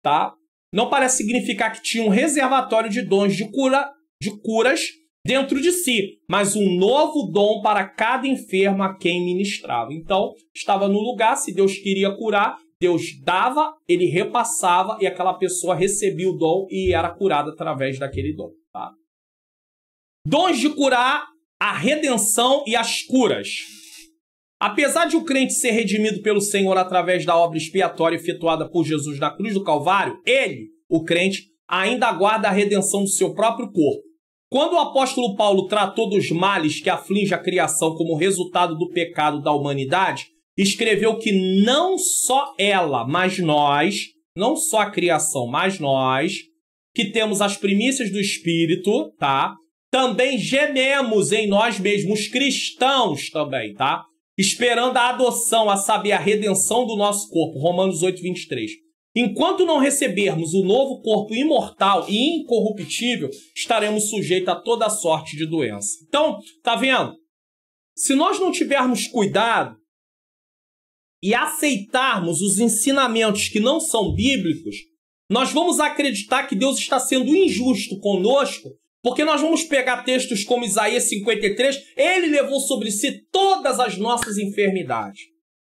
tá? Não parece significar que tinha um reservatório de dons de curas dentro de si, mas um novo dom para cada enfermo a quem ministrava. Então, estava no lugar, se Deus queria curar, Deus dava, ele repassava e aquela pessoa recebia o dom e era curada através daquele dom. Tá? Dons de curar, a redenção e as curas. Apesar de o crente ser redimido pelo Senhor através da obra expiatória efetuada por Jesus na cruz do Calvário, ele, o crente, ainda aguarda a redenção do seu próprio corpo. Quando o apóstolo Paulo tratou dos males que aflige a criação como resultado do pecado da humanidade, escreveu que não só ela, mas nós, não só a criação, mas nós, que temos as primícias do Espírito, tá? Também gememos em nós mesmos, cristãos também, tá? Esperando a adoção, a saber, a redenção do nosso corpo. Romanos 8:23. Enquanto não recebermos o novo corpo imortal e incorruptível, estaremos sujeitos a toda sorte de doença. Então, tá vendo? Se nós não tivermos cuidado e aceitarmos os ensinamentos que não são bíblicos, nós vamos acreditar que Deus está sendo injusto conosco, porque nós vamos pegar textos como Isaías 53, ele levou sobre si todas as nossas enfermidades.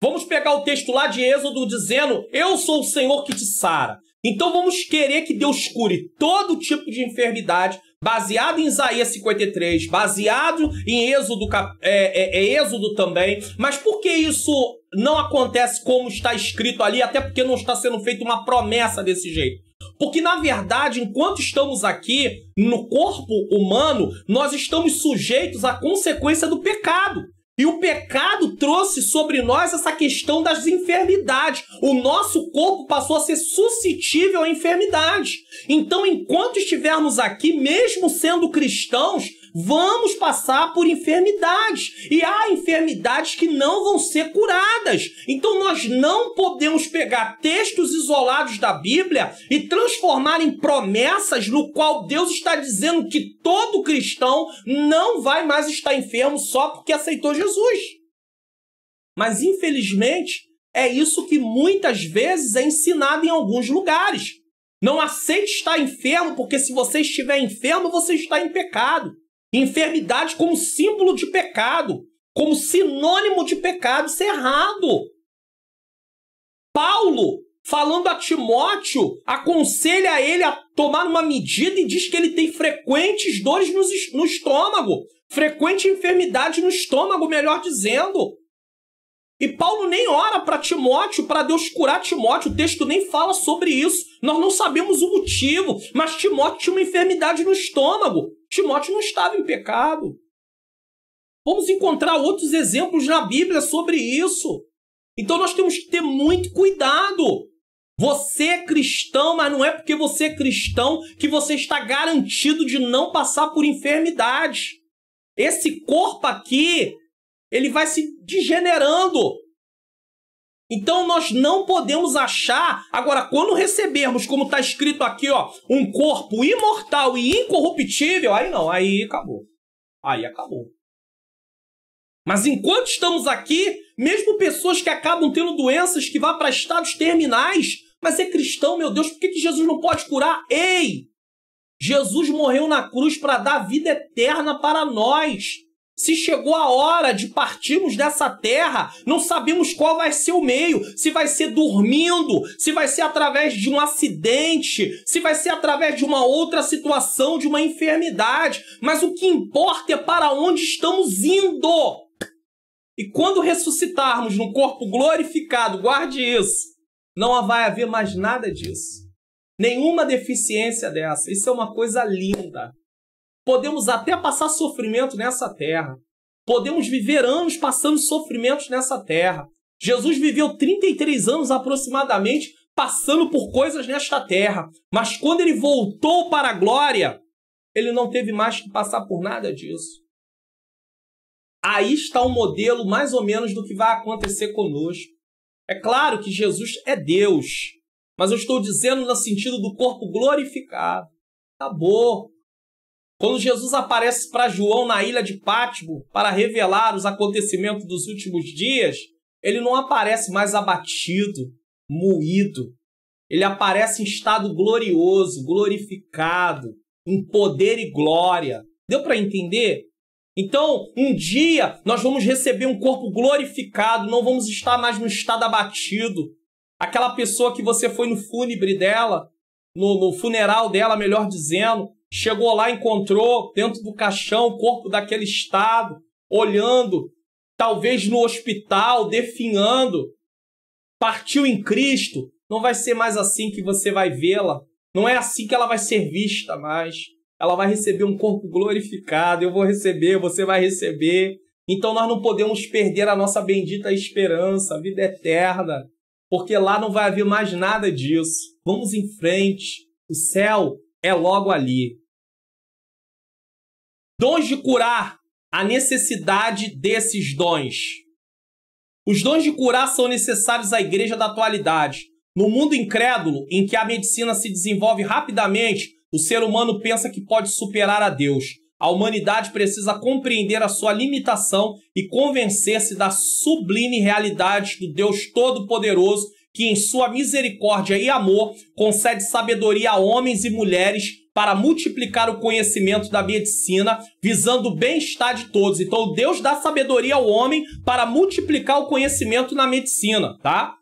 Vamos pegar o texto lá de Êxodo dizendo, eu sou o Senhor que te sara. Então vamos querer que Deus cure todo tipo de enfermidade, baseado em Isaías 53, baseado em Êxodo também. Mas por que isso não acontece como está escrito ali? Até porque não está sendo feita uma promessa desse jeito. Porque, na verdade, enquanto estamos aqui no corpo humano, nós estamos sujeitos à consequência do pecado. E o pecado trouxe sobre nós essa questão das enfermidades. O nosso corpo passou a ser suscetível à enfermidade. Então, enquanto estivermos aqui, mesmo sendo cristãos, vamos passar por enfermidades. E há enfermidades que não vão ser curadas. Então, nós não podemos pegar textos isolados da Bíblia e transformar em promessas no qual Deus está dizendo que todo cristão não vai mais estar enfermo só porque aceitou Jesus. Mas, infelizmente, é isso que muitas vezes é ensinado em alguns lugares. Não aceite estar enfermo, porque se você estiver enfermo, você está em pecado. Enfermidade como símbolo de pecado, como sinônimo de pecado, isso é errado. Paulo, falando a Timóteo, aconselha ele a tomar uma medida e diz que ele tem frequentes dores no estômago. Frequente enfermidade no estômago, melhor dizendo. E Paulo nem ora para Timóteo, para Deus curar Timóteo. O texto nem fala sobre isso. Nós não sabemos o motivo, mas Timóteo tinha uma enfermidade no estômago. Timóteo não estava em pecado. Vamos encontrar outros exemplos na Bíblia sobre isso. Então nós temos que ter muito cuidado. Você é cristão, mas não é porque você é cristão que você está garantido de não passar por enfermidade. Esse corpo aqui, ele vai se degenerando. Então nós não podemos achar... Agora, quando recebermos, como está escrito aqui, ó, um corpo imortal e incorruptível, aí não, aí acabou. Aí acabou. Mas enquanto estamos aqui, mesmo pessoas que acabam tendo doenças que vão para estados terminais, mas é cristão, meu Deus, por que Jesus não pode curar? Ei! Jesus morreu na cruz para dar vida eterna para nós. Se chegou a hora de partirmos dessa terra, não sabemos qual vai ser o meio. Se vai ser dormindo, se vai ser através de um acidente, se vai ser através de uma outra situação, de uma enfermidade. Mas o que importa é para onde estamos indo. E quando ressuscitarmos no corpo glorificado, guarde isso, não vai haver mais nada disso. Nenhuma deficiência dessa. Isso é uma coisa linda. Podemos até passar sofrimento nessa terra. Podemos viver anos passando sofrimentos nessa terra. Jesus viveu 33 anos aproximadamente passando por coisas nesta terra. Mas quando ele voltou para a glória, ele não teve mais que passar por nada disso. Aí está um modelo mais ou menos do que vai acontecer conosco. É claro que Jesus é Deus, mas eu estou dizendo no sentido do corpo glorificado. Acabou. Quando Jesus aparece para João na ilha de Pátimo para revelar os acontecimentos dos últimos dias, ele não aparece mais abatido, moído. Ele aparece em estado glorioso, glorificado, em poder e glória. Deu para entender? Então, um dia nós vamos receber um corpo glorificado, não vamos estar mais no estado abatido. Aquela pessoa que você foi no fúnebre dela, no funeral dela, melhor dizendo, chegou lá, encontrou dentro do caixão o corpo daquele estado, olhando, talvez no hospital, definhando, partiu em Cristo. Não vai ser mais assim que você vai vê-la. Não é assim que ela vai ser vista mais. Ela vai receber um corpo glorificado. Eu vou receber, você vai receber. Então nós não podemos perder a nossa bendita esperança, a vida eterna, porque lá não vai haver mais nada disso. Vamos em frente. O céu é logo ali. Dons de curar, a necessidade desses dons. Os dons de curar são necessários à igreja da atualidade. No mundo incrédulo, em que a medicina se desenvolve rapidamente, o ser humano pensa que pode superar a Deus. A humanidade precisa compreender a sua limitação e convencer-se da sublime realidade do Deus Todo-Poderoso, que em sua misericórdia e amor concede sabedoria a homens e mulheres para multiplicar o conhecimento da medicina, visando o bem-estar de todos. Então, Deus dá sabedoria ao homem para multiplicar o conhecimento na medicina, tá?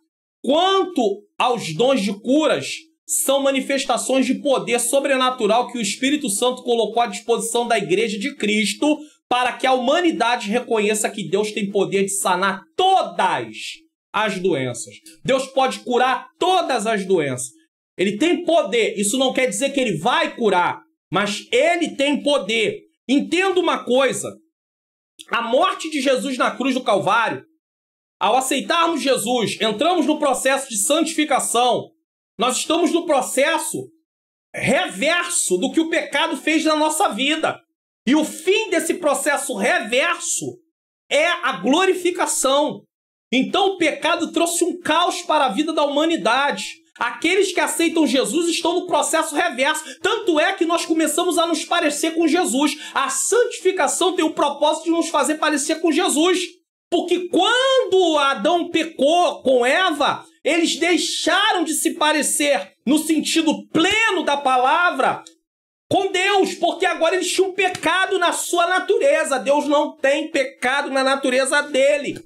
Quanto aos dons de curas, são manifestações de poder sobrenatural que o Espírito Santo colocou à disposição da Igreja de Cristo para que a humanidade reconheça que Deus tem poder de sanar todas as doenças. Deus pode curar todas as doenças. Ele tem poder. Isso não quer dizer que ele vai curar, mas ele tem poder. Entenda uma coisa. A morte de Jesus na cruz do Calvário, ao aceitarmos Jesus, entramos no processo de santificação. Nós estamos no processo reverso do que o pecado fez na nossa vida. E o fim desse processo reverso é a glorificação. Então o pecado trouxe um caos para a vida da humanidade. Aqueles que aceitam Jesus estão no processo reverso. Tanto é que nós começamos a nos parecer com Jesus. A santificação tem o propósito de nos fazer parecer com Jesus. Porque quando Adão pecou com Eva, eles deixaram de se parecer, no sentido pleno da palavra, com Deus, porque agora eles tinham pecado na sua natureza. Deus não tem pecado na natureza dele.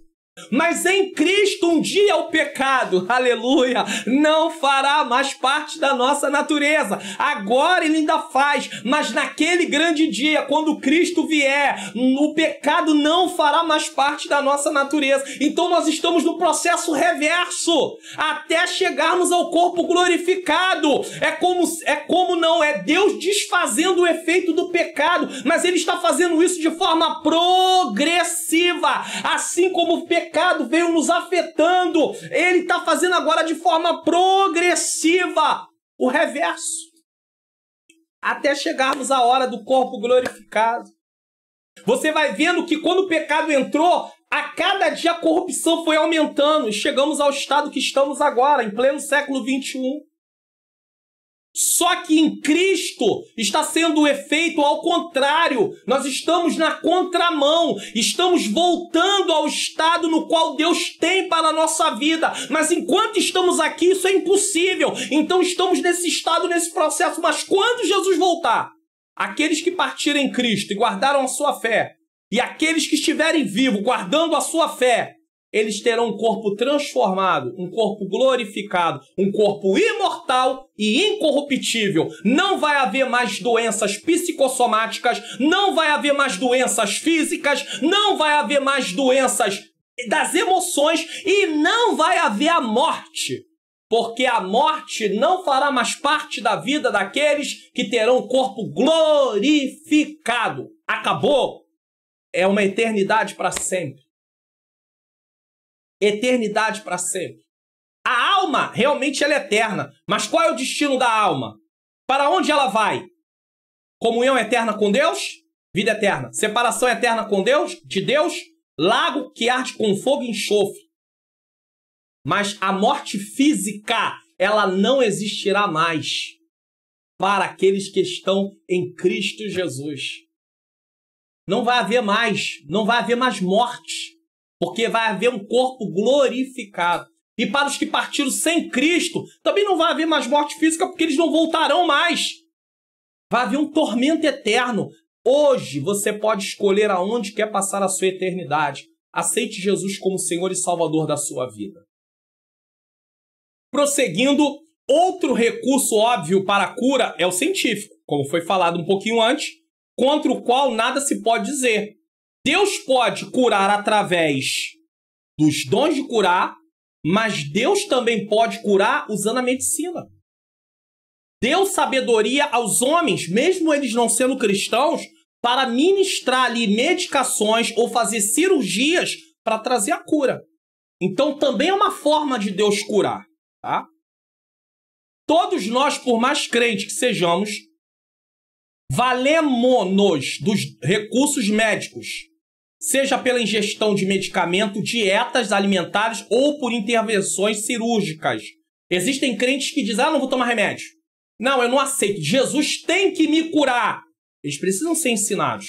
Mas em Cristo, um dia o pecado, aleluia, não fará mais parte da nossa natureza. Agora ele ainda faz, mas naquele grande dia, quando Cristo vier, o pecado não fará mais parte da nossa natureza. Então nós estamos no processo reverso, até chegarmos ao corpo glorificado. É como não é Deus desfazendo o efeito do pecado, mas ele está fazendo isso de forma progressiva, assim como o pecado veio nos afetando, ele está fazendo agora de forma progressiva o reverso, até chegarmos à hora do corpo glorificado. Você vai vendo que quando o pecado entrou, a cada dia a corrupção foi aumentando e chegamos ao estado que estamos agora, em pleno século 21. Só que em Cristo está sendo o efeito ao contrário. Nós estamos na contramão. Estamos voltando ao estado no qual Deus tem para a nossa vida. Mas enquanto estamos aqui, isso é impossível. Então estamos nesse estado, nesse processo. Mas quando Jesus voltar, aqueles que partiram em Cristo e guardaram a sua fé, E aqueles que estiverem vivos, guardando a sua fé, eles terão um corpo transformado, um corpo glorificado, um corpo imortal e incorruptível. Não vai haver mais doenças psicossomáticas, não vai haver mais doenças físicas, não vai haver mais doenças das emoções e não vai haver a morte. Porque a morte não fará mais parte da vida daqueles que terão o corpo glorificado. Acabou. É uma eternidade para sempre. Eternidade para sempre. A alma realmente ela é eterna. Mas qual é o destino da alma? Para onde ela vai? Comunhão eterna com Deus? Vida eterna. Separação eterna com Deus? De Deus? Lago que arde com fogo e enxofre. Mas a morte física, ela não existirá mais para aqueles que estão em Cristo Jesus. Não vai haver mais morte, porque vai haver um corpo glorificado. E para os que partiram sem Cristo, também não vai haver mais morte física, porque eles não voltarão mais. Vai haver um tormento eterno. Hoje você pode escolher aonde quer passar a sua eternidade. Aceite Jesus como Senhor e Salvador da sua vida. Prosseguindo, outro recurso óbvio para a cura é o científico, como foi falado um pouquinho antes, contra o qual nada se pode dizer. Deus pode curar através dos dons de curar, mas Deus também pode curar usando a medicina. Deu sabedoria aos homens, mesmo eles não sendo cristãos, para ministrar ali medicações ou fazer cirurgias para trazer a cura. Então também é uma forma de Deus curar. Tá? Todos nós, por mais crentes que sejamos, valemos-nos dos recursos médicos, seja pela ingestão de medicamento, dietas alimentares ou por intervenções cirúrgicas. Existem crentes que dizem, não vou tomar remédio. Não, eu não aceito. Jesus tem que me curar. Eles precisam ser ensinados.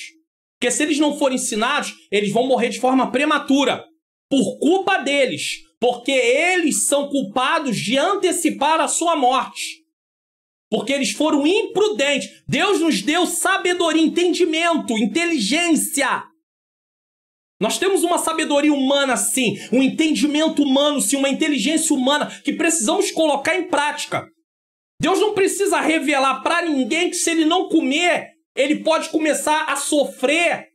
Porque se eles não forem ensinados, eles vão morrer de forma prematura. Por culpa deles. Porque eles são culpados de antecipar a sua morte. Porque eles foram imprudentes. Deus nos deu sabedoria, entendimento, inteligência. Nós temos uma sabedoria humana, sim. Um entendimento humano, sim. Uma inteligência humana que precisamos colocar em prática. Deus não precisa revelar para ninguém que se ele não comer, ele pode começar a sofrer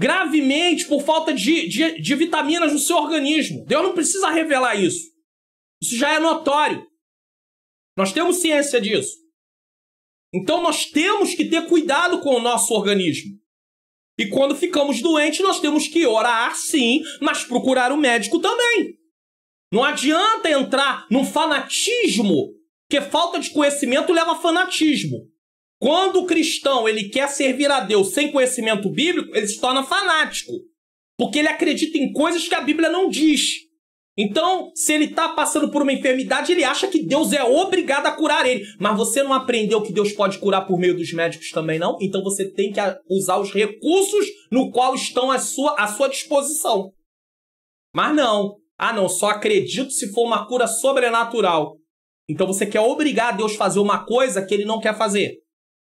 gravemente por falta de vitaminas no seu organismo. Deus não precisa revelar isso. Isso já é notório. Nós temos ciência disso. Então nós temos que ter cuidado com o nosso organismo. E quando ficamos doentes, nós temos que orar, sim, mas procurar o médico também. Não adianta entrar num fanatismo, porque falta de conhecimento leva a fanatismo. Quando o cristão ele quer servir a Deus sem conhecimento bíblico, ele se torna fanático. Porque ele acredita em coisas que a Bíblia não diz. Então, se ele está passando por uma enfermidade, ele acha que Deus é obrigado a curar ele. Mas você não aprendeu que Deus pode curar por meio dos médicos também, não? Então você tem que usar os recursos no qual estão à sua disposição. Mas não. Ah, não, só acredito se for uma cura sobrenatural. Então você quer obrigar Deus a fazer uma coisa que ele não quer fazer.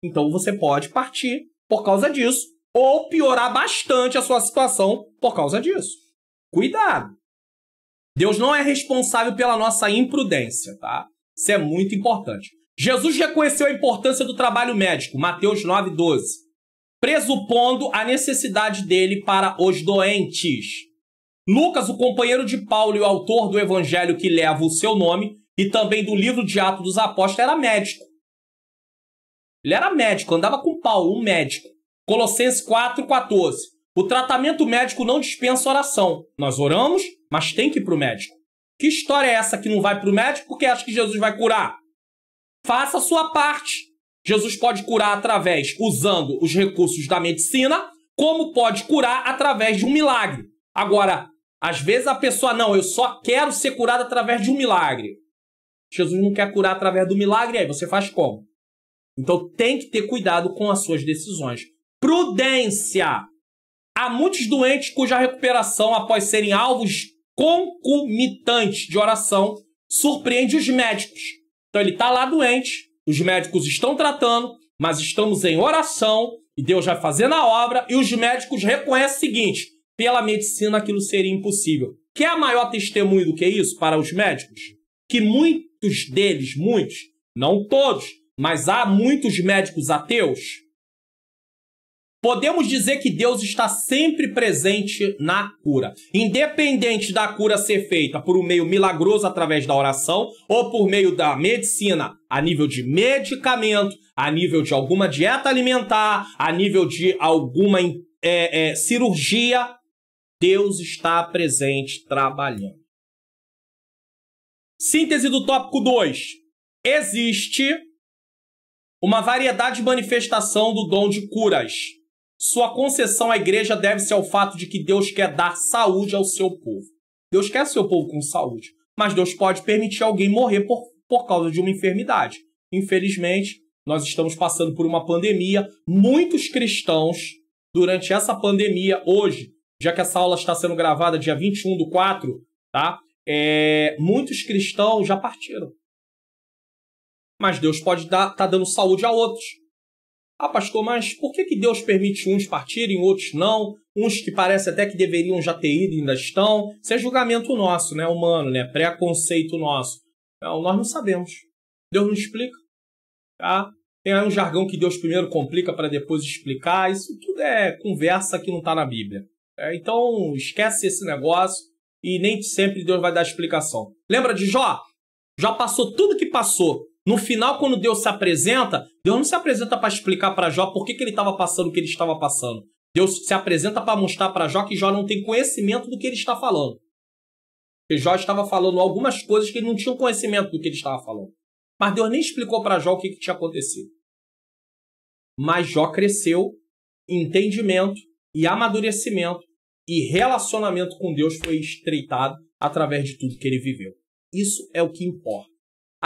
Então você pode partir por causa disso ou piorar bastante a sua situação por causa disso. Cuidado! Deus não é responsável pela nossa imprudência, tá? Isso é muito importante. Jesus reconheceu a importância do trabalho médico, Mateus 9:12, pressupondo a necessidade dele para os doentes. Lucas, o companheiro de Paulo e o autor do evangelho que leva o seu nome, e também do livro de Atos dos Apóstolos, era médico. Ele era médico, andava com Paulo, um médico. Colossenses 4:14. O tratamento médico não dispensa oração. Nós oramos, mas tem que ir para o médico. Que história é essa que não vai para o médico porque acha que Jesus vai curar? Faça a sua parte. Jesus pode curar usando os recursos da medicina, como pode curar através de um milagre. Agora, às vezes a pessoa, não, eu só quero ser curado através de um milagre. Jesus não quer curar através do milagre, aí você faz como? Então tem que ter cuidado com as suas decisões. Prudência. Há muitos doentes cuja recuperação, após serem alvos concomitantes de oração, surpreende os médicos. Então ele está lá doente, os médicos estão tratando, mas estamos em oração E Deus vai fazer na obra e os médicos reconhecem o seguinte: pela medicina aquilo seria impossível. Quer maior testemunho do que isso para os médicos? Que muitos deles, muitos, não todos, mas há muitos médicos ateus. Podemos dizer que Deus está sempre presente na cura. Independente da cura ser feita por um meio milagroso através da oração ou por meio da medicina a nível de medicamento, a nível de alguma dieta alimentar, a nível de alguma cirurgia, Deus está presente trabalhando. Síntese do tópico 2. Existe uma variedade de manifestação do dom de curas. Sua concessão à igreja deve-se ao fato de que Deus quer dar saúde ao seu povo. Deus quer seu povo com saúde, mas Deus pode permitir alguém morrer por causa de uma enfermidade. Infelizmente, nós estamos passando por uma pandemia. Muitos cristãos, durante essa pandemia, hoje, já que essa aula está sendo gravada dia 21/4, tá? Muitos cristãos já partiram. Mas Deus pode tá dando saúde a outros. Ah, pastor, mas por que Deus permite uns partirem, outros não? Uns que parece até que deveriam já ter ido e ainda estão. Isso é julgamento nosso, né, humano, né? Preconceito nosso. Não, nós não sabemos. Deus não explica. Tá? Tem aí um jargão que Deus primeiro complica para depois explicar. Isso tudo é conversa que não está na Bíblia. Então, esquece esse negócio e nem sempre Deus vai dar explicação. Lembra de Jó? Jó passou tudo que passou. No final, quando Deus se apresenta, Deus não se apresenta para explicar para Jó por que ele estava passando o que ele estava passando. Deus se apresenta para mostrar para Jó que Jó não tem conhecimento do que ele está falando. Porque Jó estava falando algumas coisas que ele não tinha conhecimento do que ele estava falando. Mas Deus nem explicou para Jó o que tinha acontecido. Mas Jó cresceu em entendimento e amadurecimento e relacionamento com Deus foi estreitado através de tudo que ele viveu. Isso é o que importa.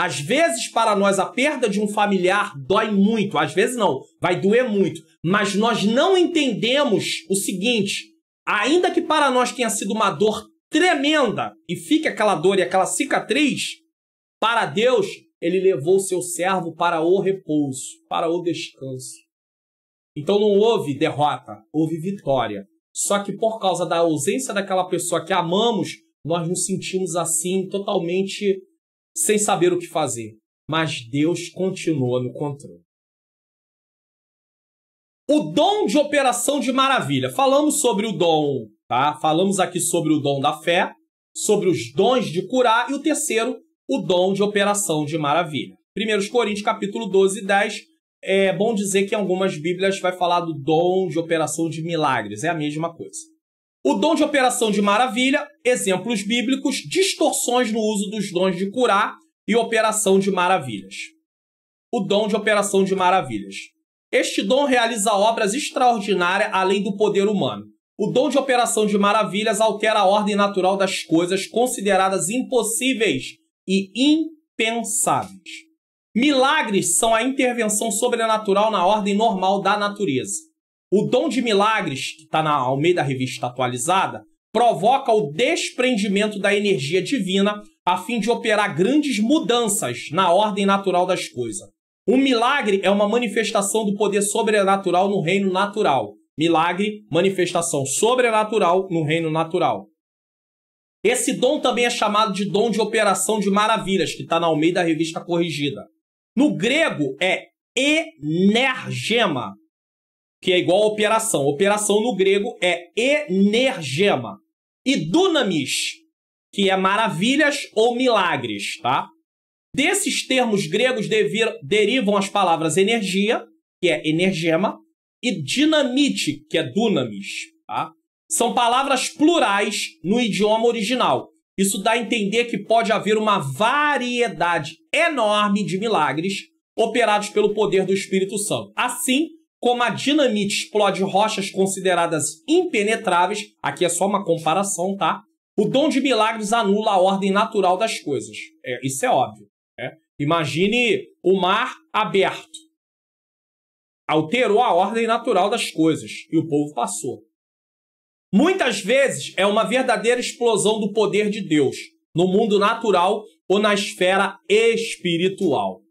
Às vezes, para nós, a perda de um familiar dói muito. Às vezes não, vai doer muito. Mas nós não entendemos o seguinte: ainda que para nós tenha sido uma dor tremenda e fique aquela dor e aquela cicatriz, para Deus, ele levou o seu servo para o repouso, para o descanso. Então não houve derrota, houve vitória. Só que por causa da ausência daquela pessoa que amamos, nós nos sentimos assim, totalmente sem saber o que fazer. Mas Deus continua no controle. O dom de operação de maravilha. Falamos sobre o dom, tá? Falamos aqui sobre o dom da fé, sobre os dons de curar e o terceiro, o dom de operação de maravilha. 1 Coríntios capítulo 12, 10. É bom dizer que em algumas bíblias vai falar do dom de operação de milagres. É a mesma coisa. O dom de operação de maravilha, exemplos bíblicos, distorções no uso dos dons de curar e operação de maravilhas. O dom de operação de maravilhas. Este dom realiza obras extraordinárias além do poder humano. O dom de operação de maravilhas altera a ordem natural das coisas consideradas impossíveis e impensáveis. Milagres são a intervenção sobrenatural na ordem normal da natureza. O dom de milagres, que está na Almeida Revista Atualizada, provoca o desprendimento da energia divina a fim de operar grandes mudanças na ordem natural das coisas. Um milagre é uma manifestação do poder sobrenatural no reino natural. Milagre, manifestação sobrenatural no reino natural. Esse dom também é chamado de dom de operação de maravilhas, que está na Almeida Revista Corrigida. No grego é energema, que é igual a operação. Operação no grego é energema. E dunamis, que é maravilhas ou milagres, tá? Desses termos gregos derivam as palavras energia, que é energema, e dinamite, que é dunamis, tá? São palavras plurais no idioma original. Isso dá a entender que pode haver uma variedade enorme de milagres operados pelo poder do Espírito Santo. Assim como a dinamite explode rochas consideradas impenetráveis, aqui é só uma comparação, tá? O dom de milagres anula a ordem natural das coisas. Isso é óbvio. Imagine o mar aberto. Alterou a ordem natural das coisas e o povo passou. Muitas vezes é uma verdadeira explosão do poder de Deus no mundo natural ou na esfera espiritual.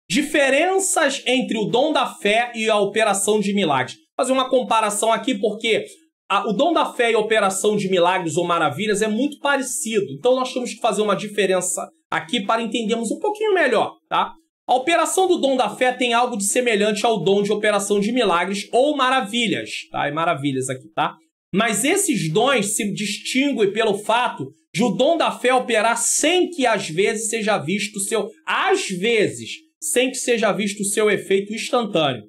Diferenças entre o dom da fé e a operação de milagres. Vou fazer uma comparação aqui porque o dom da fé e a operação de milagres ou maravilhas é muito parecido. Então nós temos que fazer uma diferença aqui para entendermos um pouquinho melhor, tá? A operação do dom da fé tem algo de semelhante ao dom de operação de milagres ou maravilhas, tá? É maravilhas aqui, tá? Mas esses dons se distinguem pelo fato de o dom da fé operar sem que às vezes seja visto o seu... Às vezes, sem que seja visto o seu efeito instantâneo.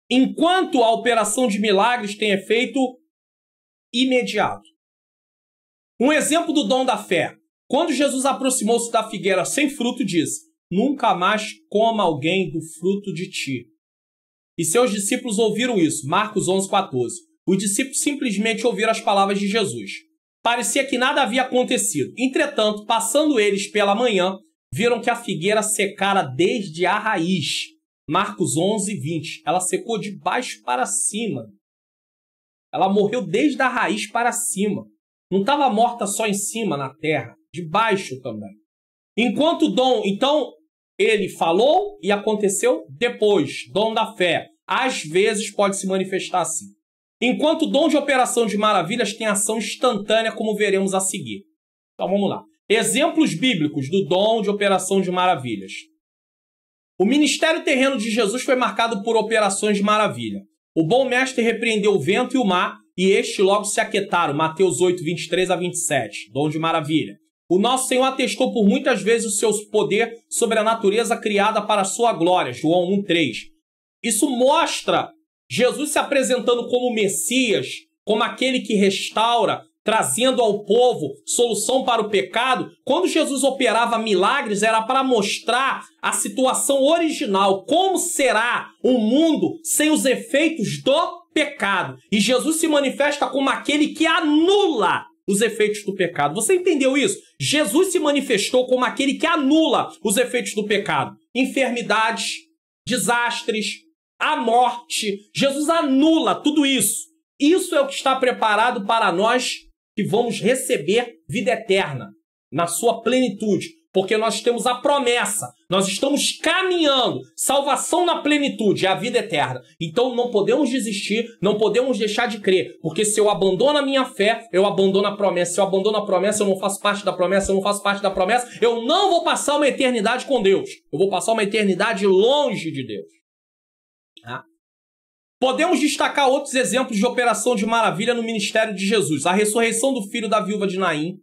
Enquanto a operação de milagres tem efeito imediato. Um exemplo do dom da fé. Quando Jesus aproximou-se da figueira sem fruto, disse: nunca mais coma alguém do fruto de ti. E seus discípulos ouviram isso. Marcos 11:14. Os discípulos simplesmente ouviram as palavras de Jesus. Parecia que nada havia acontecido. Entretanto, passando eles pela manhã, viram que a figueira secara desde a raiz. Marcos 11:20. Ela secou de baixo para cima. Ela morreu desde a raiz para cima. Não estava morta só em cima, na terra. De baixo também. Enquanto o dom... Então, ele falou e aconteceu depois. Dom da fé. Às vezes pode se manifestar assim. Enquanto o dom de operação de maravilhas tem ação instantânea, como veremos a seguir. Então, vamos lá. Exemplos bíblicos do dom de operação de maravilhas. O ministério terreno de Jesus foi marcado por operações de maravilha. O bom mestre repreendeu o vento e o mar, e estes logo se aquietaram. Mateus 8:23-27. Dom de maravilha. O nosso Senhor atestou por muitas vezes o seu poder sobre a natureza criada para a sua glória. João 1:3. Isso mostra Jesus se apresentando como Messias, como aquele que restaura, trazendo ao povo solução para o pecado. Quando Jesus operava milagres, era para mostrar a situação original, como será o mundo sem os efeitos do pecado. E Jesus se manifesta como aquele que anula os efeitos do pecado. Você entendeu isso? Jesus se manifestou como aquele que anula os efeitos do pecado. Enfermidades, desastres, a morte. Jesus anula tudo isso. Isso é o que está preparado para nós que vamos receber vida eterna na sua plenitude. Porque nós temos a promessa. Nós estamos caminhando. Salvação na plenitude, é a vida eterna. Então não podemos desistir, não podemos deixar de crer. Porque se eu abandono a minha fé, eu abandono a promessa. Se eu abandono a promessa, eu não faço parte da promessa. Se eu não faço parte da promessa, eu não vou passar uma eternidade com Deus. Eu vou passar uma eternidade longe de Deus. Podemos destacar outros exemplos de operação de maravilha no ministério de Jesus. A ressurreição do filho da viúva de Naim,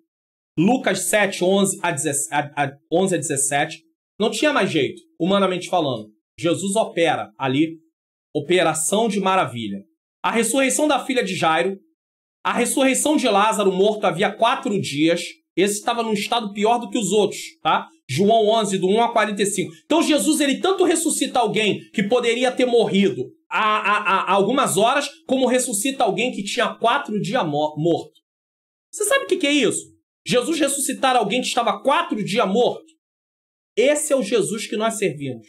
Lucas 7:11-17. Não tinha mais jeito, humanamente falando. Jesus opera ali, operação de maravilha. A ressurreição da filha de Jairo, a ressurreição de Lázaro, morto havia 4 dias. Esse estava num estado pior do que os outros, tá? João 11, do 1-45. Então Jesus, ele tanto ressuscita alguém que poderia ter morrido há algumas horas, como ressuscita alguém que tinha 4 dias morto. Você sabe o que é isso? Jesus ressuscitar alguém que estava 4 dias morto? Esse é o Jesus que nós servimos.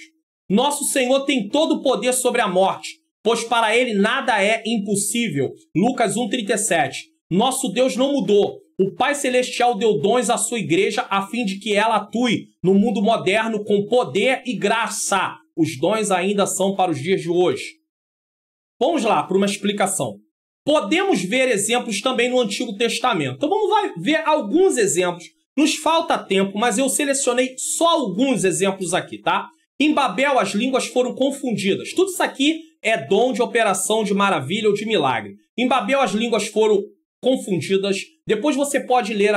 Nosso Senhor tem todo o poder sobre a morte, pois para ele nada é impossível. Lucas 1:37. Nosso Deus não mudou. O Pai Celestial deu dons à sua igreja a fim de que ela atue no mundo moderno com poder e graça. Os dons ainda são para os dias de hoje. Vamos lá para uma explicação. Podemos ver exemplos também no Antigo Testamento. Então vamos ver alguns exemplos. Nos falta tempo, mas eu selecionei só alguns exemplos aqui, tá? Em Babel, as línguas foram confundidas. Tudo isso aqui é dom de operação de maravilha ou de milagre. Em Babel, as línguas foram confundidas. Depois você pode ler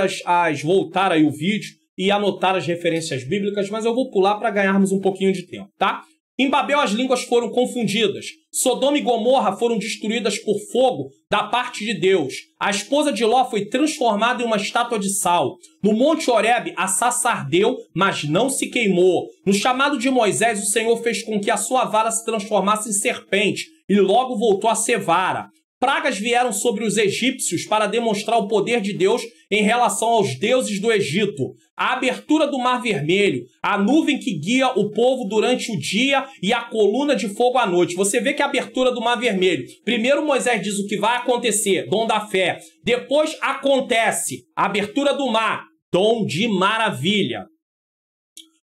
voltar aí o vídeo e anotar as referências bíblicas, mas eu vou pular para ganharmos um pouquinho de tempo, tá? Em Babel, as línguas foram confundidas. Sodoma e Gomorra foram destruídas por fogo da parte de Deus. A esposa de Ló foi transformada em uma estátua de sal. No Monte Horebe, a sarça ardeu, mas não se queimou. No chamado de Moisés, o Senhor fez com que a sua vara se transformasse em serpente e logo voltou a ser vara. Pragas vieram sobre os egípcios para demonstrar o poder de Deus em relação aos deuses do Egito. A abertura do Mar Vermelho, a nuvem que guia o povo durante o dia e a coluna de fogo à noite. Você vê que a abertura do Mar Vermelho. Primeiro Moisés diz o que vai acontecer, dom da fé. Depois acontece a abertura do mar, dom de maravilha.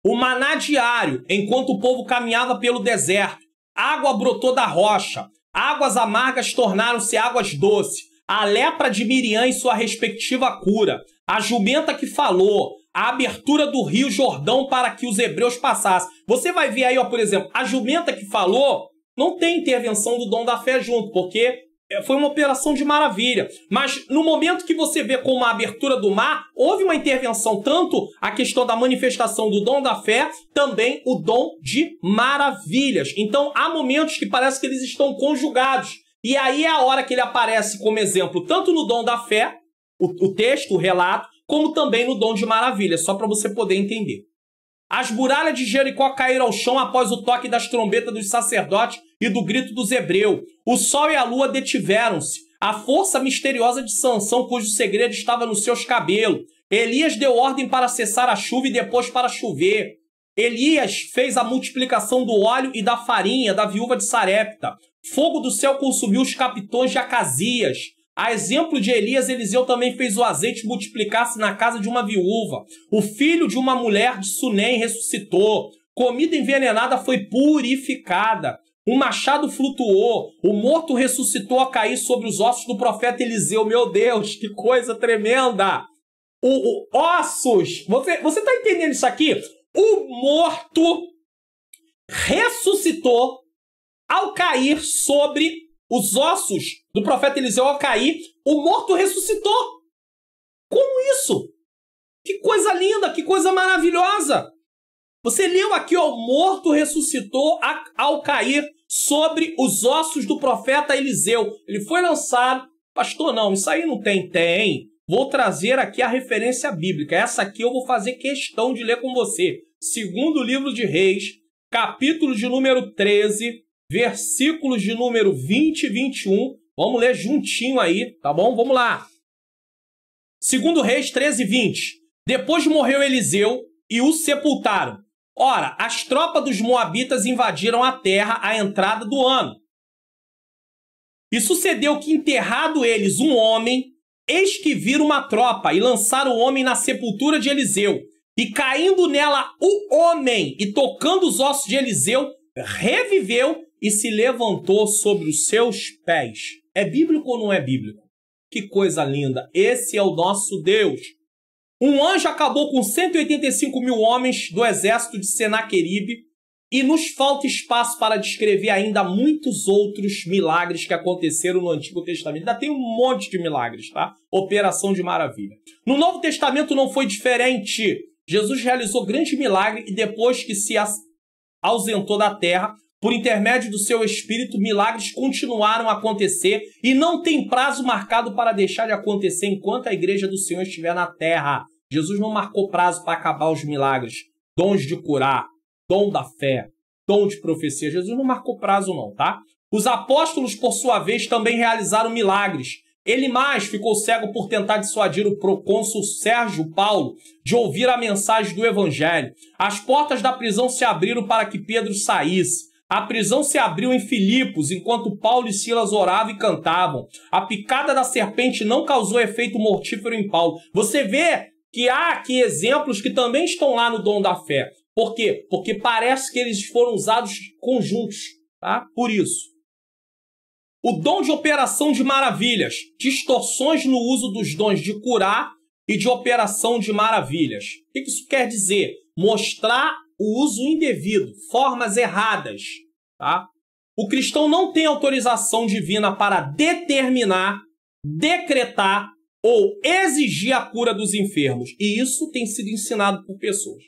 O maná diário, enquanto o povo caminhava pelo deserto. Água brotou da rocha. Águas amargas tornaram-se águas doces. A lepra de Miriam e sua respectiva cura. A jumenta que falou. A abertura do rio Jordão para que os hebreus passassem. Você vai ver aí, ó, por exemplo, a jumenta que falou, não tem intervenção do dom da fé junto, porque foi uma operação de maravilha. Mas no momento que você vê como a abertura do mar, houve uma intervenção, tanto a questão da manifestação do dom da fé, também o dom de maravilhas. Então há momentos que parece que eles estão conjugados. E aí é a hora que ele aparece como exemplo, tanto no dom da fé, o texto, o relato, como também no dom de maravilhas, só para você poder entender. As muralhas de Jericó caíram ao chão após o toque das trombetas dos sacerdotes e do grito dos hebreus. O sol e a lua detiveram-se. A força misteriosa de Sansão, cujo segredo estava nos seus cabelos. Elias deu ordem para cessar a chuva e depois para chover. Elias fez a multiplicação do óleo e da farinha da viúva de Sarepta. Fogo do céu consumiu os capitões de Acasias. A exemplo de Elias, Eliseu também fez o azeite multiplicar-se na casa de uma viúva. O filho de uma mulher de Sunem ressuscitou. Comida envenenada foi purificada. Um machado flutuou. O morto ressuscitou a cair sobre os ossos do profeta Eliseu. Meu Deus, que coisa tremenda! Ossos! Você está entendendo isso aqui? O morto ressuscitou ao cair sobre os ossos do profeta Eliseu. Ao cair, o morto ressuscitou. Como isso? Que coisa linda, que coisa maravilhosa. Você leu aqui, ó, o morto ressuscitou ao cair sobre os ossos do profeta Eliseu. Ele foi lançado. Pastor, não, isso aí não tem. Tem. Vou trazer aqui a referência bíblica. Essa aqui eu vou fazer questão de ler com você. Segundo livro de Reis, capítulo de número 13, versículos de número 20 e 21. Vamos ler juntinho aí, tá bom? Vamos lá. Segundo Reis 13, 20. Depois morreu Eliseu e o sepultaram. Ora, as tropas dos moabitas invadiram a terra à entrada do ano. E sucedeu que, enterrado eles um homem, eis que viram uma tropa e lançaram o homem na sepultura de Eliseu. E caindo nela o homem e tocando os ossos de Eliseu, reviveu e se levantou sobre os seus pés. É bíblico ou não é bíblico? Que coisa linda! Esse é o nosso Deus. Um anjo acabou com 185 mil homens do exército de Senaqueribe, e nos falta espaço para descrever ainda muitos outros milagres que aconteceram no Antigo Testamento. Ainda tem um monte de milagres, tá? Operação de maravilha. No Novo Testamento não foi diferente. Jesus realizou grande milagre e depois que se ausentou da terra, por intermédio do seu Espírito, milagres continuaram a acontecer e não tem prazo marcado para deixar de acontecer enquanto a igreja do Senhor estiver na terra. Jesus não marcou prazo para acabar os milagres, dons de curar, dom da fé, dom de profecia. Jesus não marcou prazo não, tá? Os apóstolos, por sua vez, também realizaram milagres. Ele mais ficou cego por tentar dissuadir o procônsul Sérgio Paulo de ouvir a mensagem do evangelho. As portas da prisão se abriram para que Pedro saísse. A prisão se abriu em Filipos, enquanto Paulo e Silas oravam e cantavam. A picada da serpente não causou efeito mortífero em Paulo. Você vê que há aqui exemplos que também estão lá no dom da fé. Por quê? Porque parece que eles foram usados conjuntos, tá? Por isso. O dom de operação de maravilhas. Distorções no uso dos dons de curar e de operação de maravilhas. O que isso quer dizer? Mostrar o uso indevido, formas erradas, tá? O cristão não tem autorização divina para determinar, decretar ou exigir a cura dos enfermos. E isso tem sido ensinado por pessoas.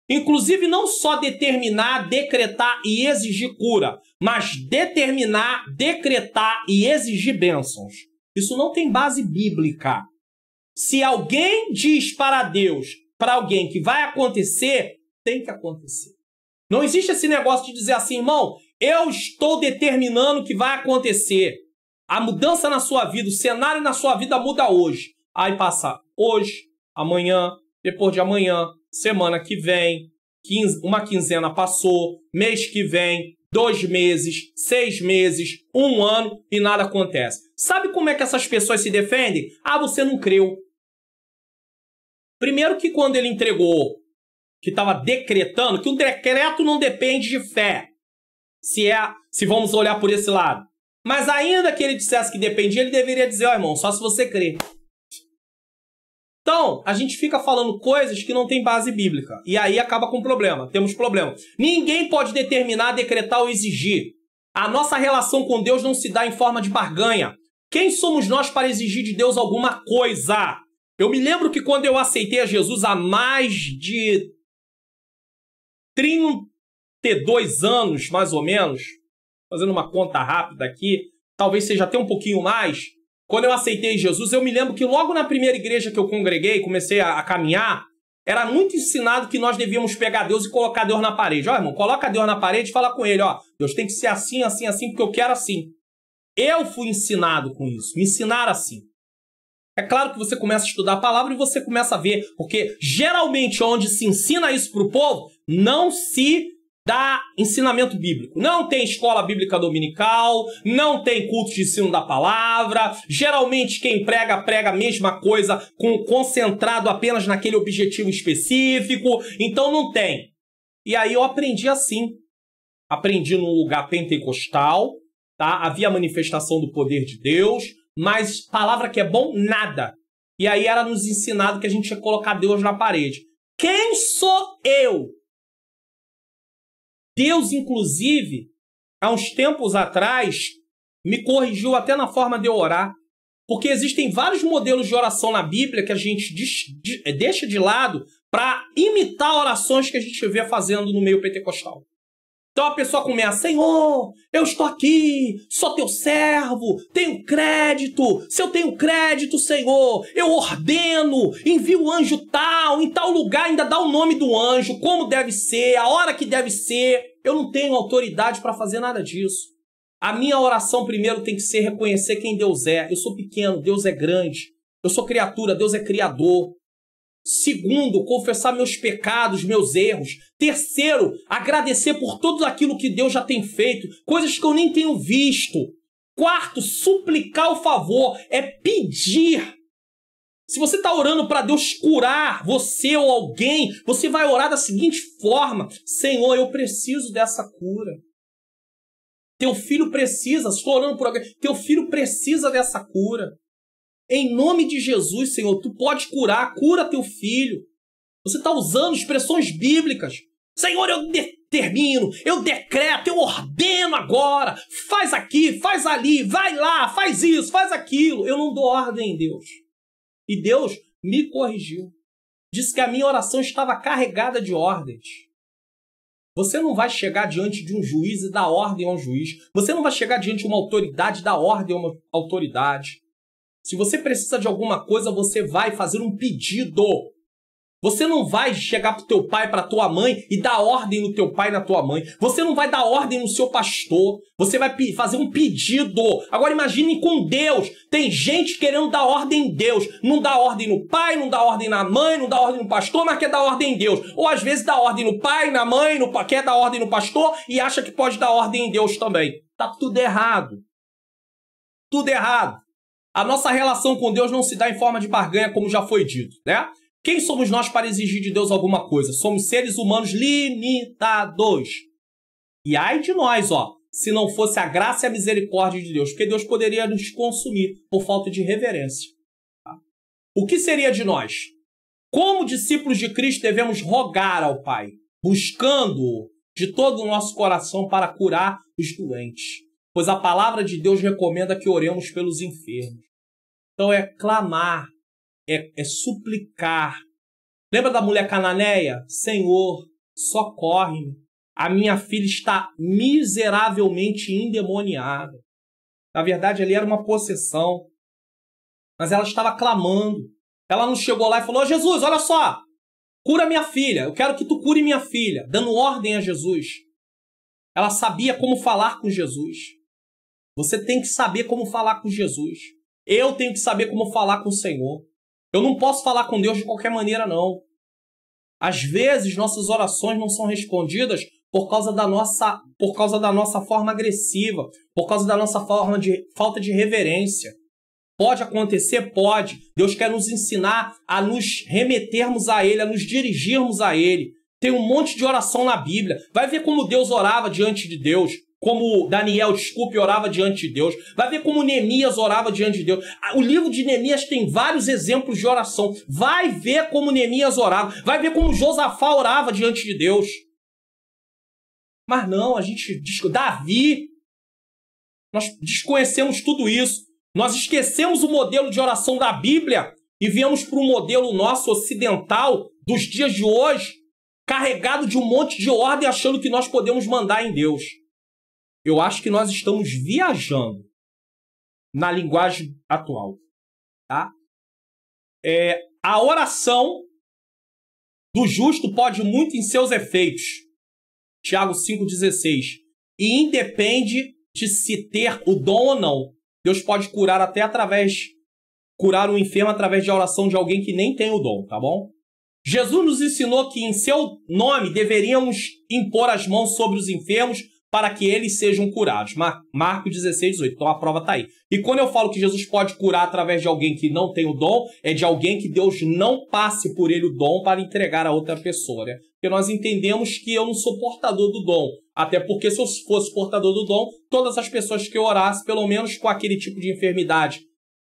Inclusive, não só determinar, decretar e exigir cura, mas determinar, decretar e exigir bênçãos. Isso não tem base bíblica. Se alguém diz para Deus, para alguém que vai acontecer, tem que acontecer. Não existe esse negócio de dizer assim, irmão, eu estou determinando que vai acontecer. A mudança na sua vida, o cenário na sua vida muda hoje. Aí passa hoje, amanhã, depois de amanhã, semana que vem, uma quinzena passou, mês que vem, 2 meses, 6 meses, 1 ano e nada acontece. Sabe como é que essas pessoas se defendem? Ah, você não creu. Primeiro que quando ele entregou que estava decretando, que um decreto não depende de fé, se vamos olhar por esse lado. Mas ainda que ele dissesse que dependia, ele deveria dizer, ó, irmão, só se você crer. Então, a gente fica falando coisas que não tem base bíblica. E aí acaba com problema. Temos problema. Ninguém pode determinar, decretar ou exigir. A nossa relação com Deus não se dá em forma de barganha. Quem somos nós para exigir de Deus alguma coisa? Eu me lembro que quando eu aceitei a Jesus há mais de 32 anos, mais ou menos, fazendo uma conta rápida aqui, talvez seja até um pouquinho mais, quando eu aceitei Jesus, eu me lembro que logo na primeira igreja que eu congreguei, comecei a caminhar, era muito ensinado que nós devíamos pegar Deus e colocar Deus na parede. Ó, irmão, coloca Deus na parede e fala com ele, ó, Deus tem que ser assim, assim, assim, porque eu quero assim. Eu fui ensinado com isso, me ensinaram assim. É claro que você começa a estudar a palavra e você começa a ver, porque geralmente onde se ensina isso para o povo, não se dá ensinamento bíblico. Não tem escola bíblica dominical, não tem culto de ensino da palavra. Geralmente quem prega, prega a mesma coisa, concentrado apenas naquele objetivo específico. Então não tem. E aí eu aprendi assim. Aprendi num lugar pentecostal, tá? Havia a manifestação do poder de Deus, mas palavra que é bom, nada. E aí era nos ensinado que a gente tinha que colocar Deus na parede. Quem sou eu? Deus, inclusive, há uns tempos atrás, me corrigiu até na forma de eu orar. Porque existem vários modelos de oração na Bíblia que a gente deixa de lado para imitar orações que a gente vê fazendo no meio pentecostal. Então a pessoa começa, Senhor, eu estou aqui, sou teu servo, tenho crédito. Se eu tenho crédito, Senhor, eu ordeno, envio o anjo tal, em tal lugar, ainda dá o nome do anjo, como deve ser, a hora que deve ser. Eu não tenho autoridade para fazer nada disso. A minha oração primeiro tem que ser reconhecer quem Deus é. Eu sou pequeno, Deus é grande. Eu sou criatura, Deus é criador. Segundo, confessar meus pecados, meus erros. Terceiro, agradecer por tudo aquilo que Deus já tem feito, coisas que eu nem tenho visto. Quarto, suplicar o favor, é pedir. Se você está orando para Deus curar você ou alguém, você vai orar da seguinte forma: Senhor, eu preciso dessa cura. Teu filho precisa, estou orando por alguém, teu filho precisa dessa cura. Em nome de Jesus, Senhor, tu pode curar, cura teu filho. Você está usando expressões bíblicas. Senhor, eu determino, eu decreto, eu ordeno agora. Faz aqui, faz ali, vai lá, faz isso, faz aquilo. Eu não dou ordem, Deus. E Deus me corrigiu. Disse que a minha oração estava carregada de ordens. Você não vai chegar diante de um juiz e dar ordem a um juiz. Você não vai chegar diante de uma autoridade e dar ordem a uma autoridade. Se você precisa de alguma coisa, você vai fazer um pedido. Você não vai chegar para o teu pai, para a tua mãe e dar ordem no teu pai e na tua mãe. Você não vai dar ordem no seu pastor. Você vai fazer um pedido. Agora imagine com Deus. Tem gente querendo dar ordem em Deus. Não dá ordem no pai, não dá ordem na mãe, não dá ordem no pastor, mas quer dar ordem em Deus. Ou às vezes dá ordem no pai, na mãe, quer dar ordem no pastor e acha que pode dar ordem em Deus também. Tá tudo errado. Tudo errado. A nossa relação com Deus não se dá em forma de barganha, como já foi dito, né? Quem somos nós para exigir de Deus alguma coisa? Somos seres humanos limitados. E ai de nós, ó, se não fosse a graça e a misericórdia de Deus, porque Deus poderia nos consumir por falta de reverência. Tá? O que seria de nós? Como discípulos de Cristo devemos rogar ao Pai, buscando-o de todo o nosso coração para curar os doentes. Pois a palavra de Deus recomenda que oremos pelos enfermos. Então é clamar, é suplicar. Lembra da mulher cananeia? Senhor, socorre-me. A minha filha está miseravelmente endemoniada. Na verdade, ali era uma possessão. Mas ela estava clamando. Ela não chegou lá e falou, Jesus, olha só, cura minha filha. Eu quero que tu cure minha filha. Dando ordem a Jesus. Ela sabia como falar com Jesus. Você tem que saber como falar com Jesus. Eu tenho que saber como falar com o Senhor. Eu não posso falar com Deus de qualquer maneira, não. Às vezes, nossas orações não são respondidas por causa da nossa forma agressiva, por causa da nossa falta de reverência. Pode acontecer? Pode. Deus quer nos ensinar a nos remetermos a Ele, a nos dirigirmos a Ele. Tem um monte de oração na Bíblia. Vai ver como Deus orava diante de Deus. Como Daniel, orava diante de Deus. Vai ver como Neemias orava diante de Deus. O livro de Neemias tem vários exemplos de oração. Vai ver como Neemias orava. Vai ver como Josafá orava diante de Deus. Mas não, a gente... Davi... Nós desconhecemos tudo isso. Nós esquecemos o modelo de oração da Bíblia e viemos para um modelo nosso ocidental dos dias de hoje, carregado de um monte de ordem, achando que nós podemos mandar em Deus. Eu acho que nós estamos viajando na linguagem atual. Tá? A oração do justo pode muito em seus efeitos. Tiago 5,16. E independe de se ter o dom ou não. Deus pode curar até curar um enfermo através de oração de alguém que nem tem o dom, tá bom? Jesus nos ensinou que em seu nome deveríamos impor as mãos sobre os enfermos para que eles sejam curados. Marcos 16:18. Então a prova está aí. E quando eu falo que Jesus pode curar através de alguém que não tem o dom, é de alguém que Deus não passe por ele o dom para entregar a outra pessoa, né? Porque nós entendemos que eu não sou portador do dom. Até porque se eu fosse portador do dom, todas as pessoas que eu orasse, pelo menos com aquele tipo de enfermidade,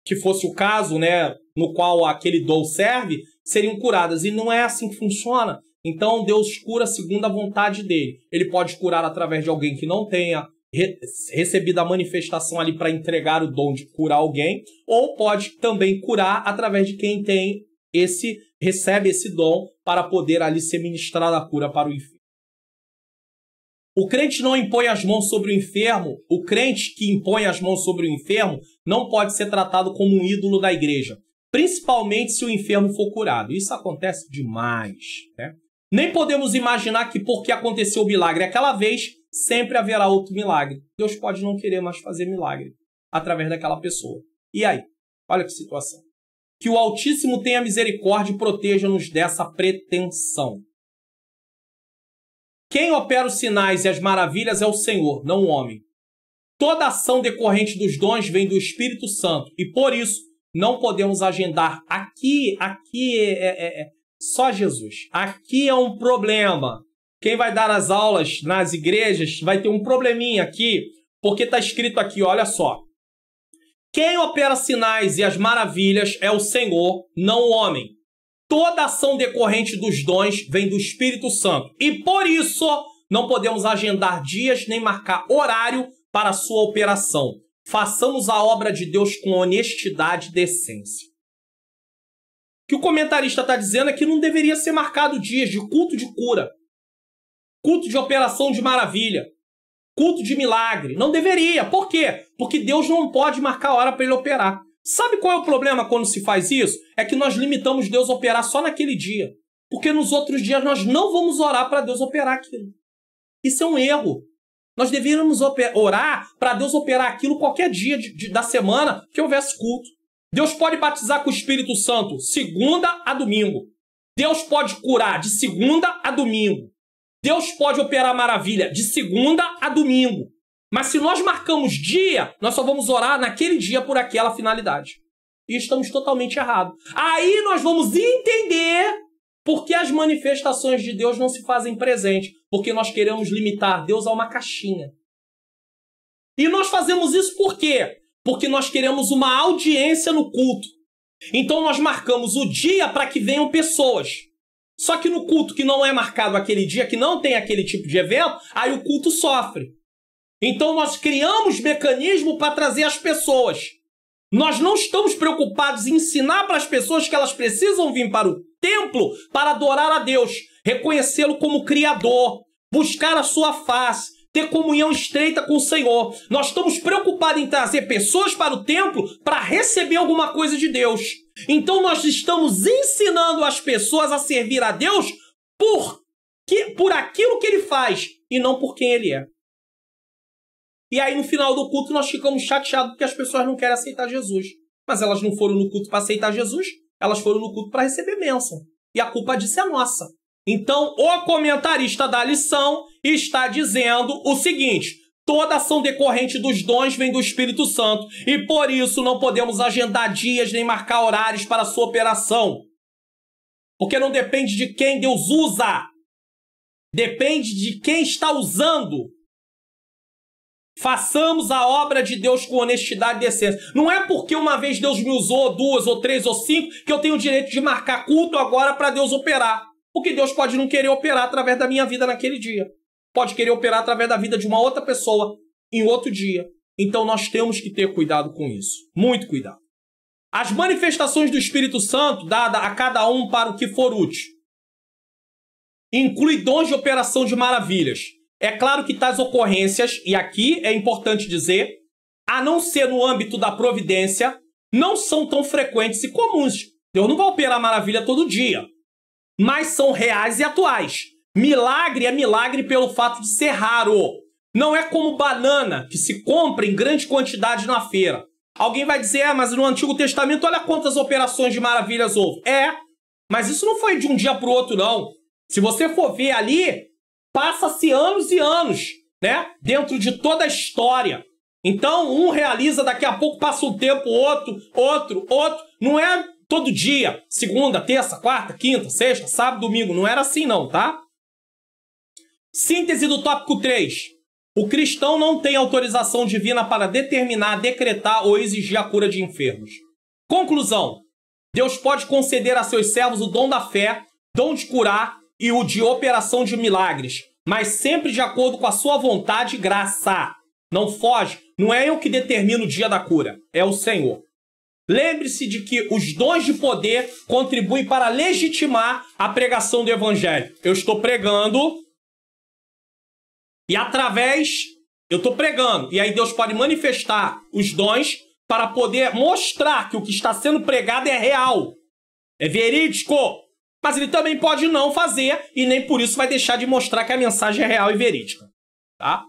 que fosse o caso, né, no qual aquele dom serve, seriam curadas. E não é assim que funciona. Então Deus cura segundo a vontade dele. Ele pode curar através de alguém que não tenha recebido a manifestação ali para entregar o dom de curar alguém, ou pode também curar através de quem recebe esse dom para poder ali ser ministrada a cura para o enfermo. O crente não impõe as mãos sobre o enfermo. O crente que impõe as mãos sobre o enfermo não pode ser tratado como um ídolo da igreja, principalmente se o enfermo for curado. Isso acontece demais, né? Nem podemos imaginar que porque aconteceu o milagre aquela vez, sempre haverá outro milagre. Deus pode não querer mais fazer milagre através daquela pessoa. E aí? Olha que situação. Que o Altíssimo tenha misericórdia e proteja-nos dessa pretensão. Quem opera os sinais e as maravilhas é o Senhor, não o homem. Toda ação decorrente dos dons vem do Espírito Santo e, por isso, não podemos agendar. Aqui é só Jesus. Aqui é um problema. Quem vai dar as aulas nas igrejas vai ter um probleminha aqui, porque está escrito aqui, olha só. Quem opera sinais e as maravilhas é o Senhor, não o homem. Toda ação decorrente dos dons vem do Espírito Santo. E por isso, não podemos agendar dias nem marcar horário para a sua operação. Façamos a obra de Deus com honestidade e decência. O que o comentarista está dizendo é que não deveria ser marcado dias de culto de cura, culto de operação de maravilha, culto de milagre. Não deveria. Por quê? Porque Deus não pode marcar hora para ele operar. Sabe qual é o problema quando se faz isso? É que nós limitamos Deus a operar só naquele dia. Porque nos outros dias nós não vamos orar para Deus operar aquilo. Isso é um erro. Nós deveríamos orar para Deus operar aquilo qualquer dia da semana que houvesse culto. Deus pode batizar com o Espírito Santo segunda a domingo. Deus pode curar de segunda a domingo. Deus pode operar maravilha de segunda a domingo. Mas se nós marcamos dia, nós só vamos orar naquele dia por aquela finalidade. E estamos totalmente errados. Aí nós vamos entender por que as manifestações de Deus não se fazem presente. Porque nós queremos limitar Deus a uma caixinha. E nós fazemos isso por quê? Porque nós queremos uma audiência no culto. Então nós marcamos o dia para que venham pessoas. Só que no culto que não é marcado aquele dia, que não tem aquele tipo de evento, aí o culto sofre. Então nós criamos mecanismo para trazer as pessoas. Nós não estamos preocupados em ensinar para as pessoas que elas precisam vir para o templo para adorar a Deus, reconhecê-lo como Criador, buscar a sua face, ter comunhão estreita com o Senhor. Nós estamos preocupados em trazer pessoas para o templo para receber alguma coisa de Deus. Então nós estamos ensinando as pessoas a servir a Deus por aquilo que Ele faz e não por quem Ele é. E aí no final do culto nós ficamos chateados porque as pessoas não querem aceitar Jesus. Mas elas não foram no culto para aceitar Jesus, elas foram no culto para receber bênção. E a culpa disso é nossa. Então o comentarista da lição está dizendo o seguinte: toda ação decorrente dos dons vem do Espírito Santo e por isso não podemos agendar dias nem marcar horários para a sua operação. Porque não depende de quem Deus usa, Depende de quem está usando. Façamos a obra de Deus com honestidade e decência. Não é porque uma vez Deus me usou, 2 ou 3 ou 5, que eu tenho o direito de marcar culto agora para Deus operar. Porque Deus pode não querer operar através da minha vida naquele dia. Pode querer operar através da vida de uma outra pessoa em outro dia. Então nós temos que ter cuidado com isso. Muito cuidado. As manifestações do Espírito Santo, dada a cada um para o que for útil, inclui dons de operação de maravilhas. É claro que tais ocorrências, e aqui é importante dizer, a não ser no âmbito da providência, não são tão frequentes e comuns. Deus não vai operar maravilha todo dia, mas são reais e atuais. Milagre é milagre pelo fato de ser raro. Não é como banana, que se compra em grande quantidade na feira. Alguém vai dizer, mas no Antigo Testamento, olha quantas operações de maravilhas houve. Mas isso não foi de um dia para o outro, não. Se você for ver ali, passa-se anos e anos, né? Dentro de toda a história. Então, um realiza, daqui a pouco passa um tempo, outro. Não é todo dia. Segunda, terça, quarta, quinta, sexta, sábado, domingo. Não era assim, não, tá? Síntese do tópico 3. O cristão não tem autorização divina para determinar, decretar ou exigir a cura de enfermos. Conclusão. Deus pode conceder a seus servos o dom da fé, dom de curar e o de operação de milagres, mas sempre de acordo com a sua vontade e graça. Não foge. Não é eu que determino o dia da cura. É o Senhor. Lembre-se de que os dons de poder contribuem para legitimar a pregação do Evangelho. Eu estou pregando e através, eu estou pregando. E aí Deus pode manifestar os dons para poder mostrar que o que está sendo pregado é real. É verídico. Mas ele também pode não fazer e nem por isso vai deixar de mostrar que a mensagem é real e verídica. Tá?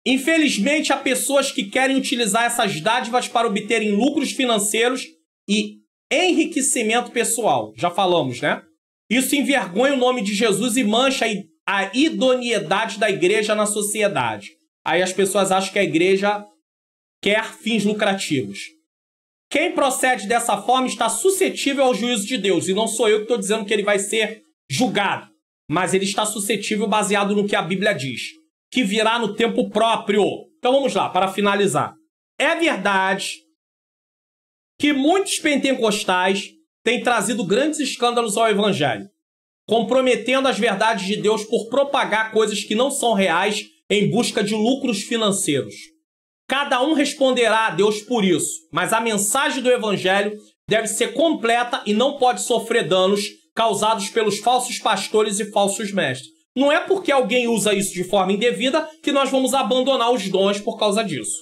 Infelizmente, há pessoas que querem utilizar essas dádivas para obterem lucros financeiros e enriquecimento pessoal. Já falamos, né? Isso envergonha o nome de Jesus e mancha a idoneidade da igreja na sociedade. Aí as pessoas acham que a igreja quer fins lucrativos. Quem procede dessa forma está suscetível ao juízo de Deus. E não sou eu que estou dizendo que ele vai ser julgado. Mas ele está suscetível baseado no que a Bíblia diz. Que virá no tempo próprio. Então vamos lá, para finalizar. É verdade que muitos pentecostais têm trazido grandes escândalos ao Evangelho, comprometendo as verdades de Deus por propagar coisas que não são reais em busca de lucros financeiros. Cada um responderá a Deus por isso, mas a mensagem do Evangelho deve ser completa e não pode sofrer danos causados pelos falsos pastores e falsos mestres. Não é porque alguém usa isso de forma indevida que nós vamos abandonar os dons por causa disso.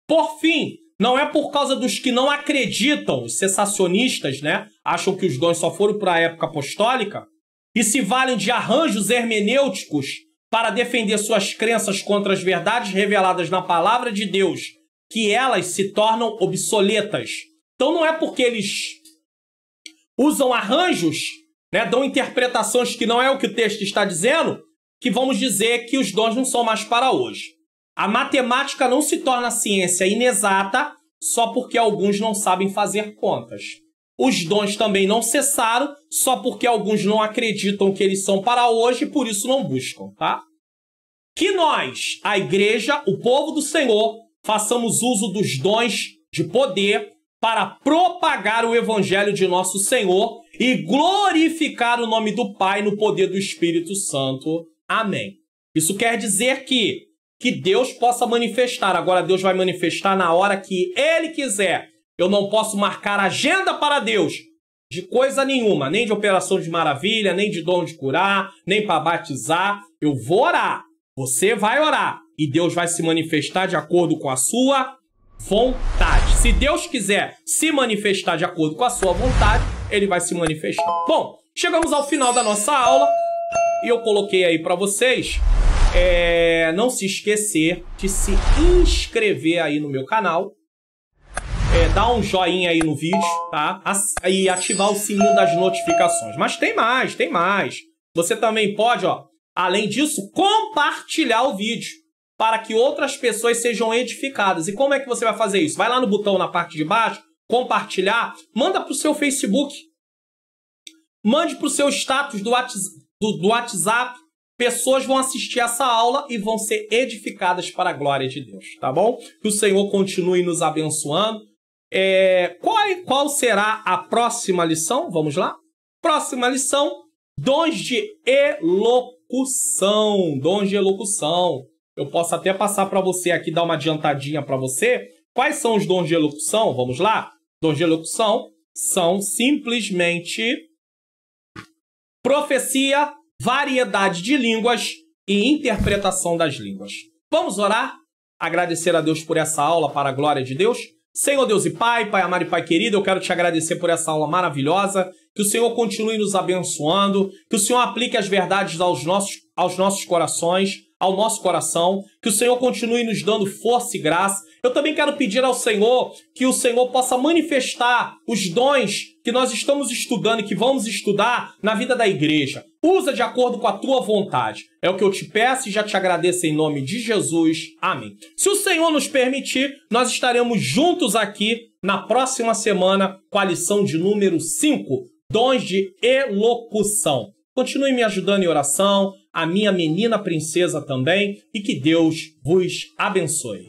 Por fim, não é por causa dos que não acreditam, os cessacionistas, né? Acham que os dons só foram para a época apostólica e se valem de arranjos hermenêuticos para defender suas crenças contra as verdades reveladas na palavra de Deus, que elas se tornam obsoletas. Então não é porque eles usam arranjos, né, dão interpretações que não é o que o texto está dizendo, que vamos dizer que os dons não são mais para hoje. A matemática não se torna ciência inexata só porque alguns não sabem fazer contas. Os dons também não cessaram só porque alguns não acreditam que eles são para hoje e por isso não buscam, tá? Que nós, a igreja, o povo do Senhor, façamos uso dos dons de poder para propagar o evangelho de nosso Senhor e glorificar o nome do Pai no poder do Espírito Santo. Amém. Isso quer dizer que Deus possa manifestar. Agora Deus vai manifestar na hora que Ele quiser. Eu não posso marcar agenda para Deus de coisa nenhuma, nem de operação de maravilha, nem de dom de curar, nem para batizar. Eu vou orar. Você vai orar. E Deus vai se manifestar de acordo com a sua vontade. Se Deus quiser se manifestar de acordo com a sua vontade, Ele vai se manifestar. Bom, chegamos ao final da nossa aula. E eu coloquei aí para vocês... não se esquecer de se inscrever aí no meu canal. Dar um joinha aí no vídeo, tá? E ativar o sininho das notificações. Mas tem mais, tem mais. Você também pode, ó, além disso, compartilhar o vídeo para que outras pessoas sejam edificadas. E como é que você vai fazer isso? Vai lá no botão na parte de baixo, compartilhar, manda para o seu Facebook. mande para o seu status do WhatsApp. Pessoas vão assistir essa aula e vão ser edificadas para a glória de Deus, tá bom? Que o Senhor continue nos abençoando. Qual será a próxima lição? Vamos lá? Próxima lição, dons de elocução. Dons de elocução. Eu posso até passar para você aqui, dar uma adiantadinha para você. Quais são os dons de elocução? Vamos lá? Dons de elocução são simplesmente profecia, variedade de línguas e interpretação das línguas. Vamos orar? Agradecer a Deus por essa aula para a glória de Deus? Senhor Deus e Pai, Pai amado e Pai querido, eu quero te agradecer por essa aula maravilhosa, que o Senhor continue nos abençoando, que o Senhor aplique as verdades aos nossos corações, ao nosso coração, que o Senhor continue nos dando força e graça. Eu também quero pedir ao Senhor que o Senhor possa manifestar os dons que nós estamos estudando e que vamos estudar na vida da igreja. Usa de acordo com a tua vontade. É o que eu te peço e já te agradeço em nome de Jesus. Amém. Se o Senhor nos permitir, nós estaremos juntos aqui na próxima semana com a lição de número 5, dons de elocução. Continue me ajudando em oração, a minha menina princesa também, e que Deus vos abençoe.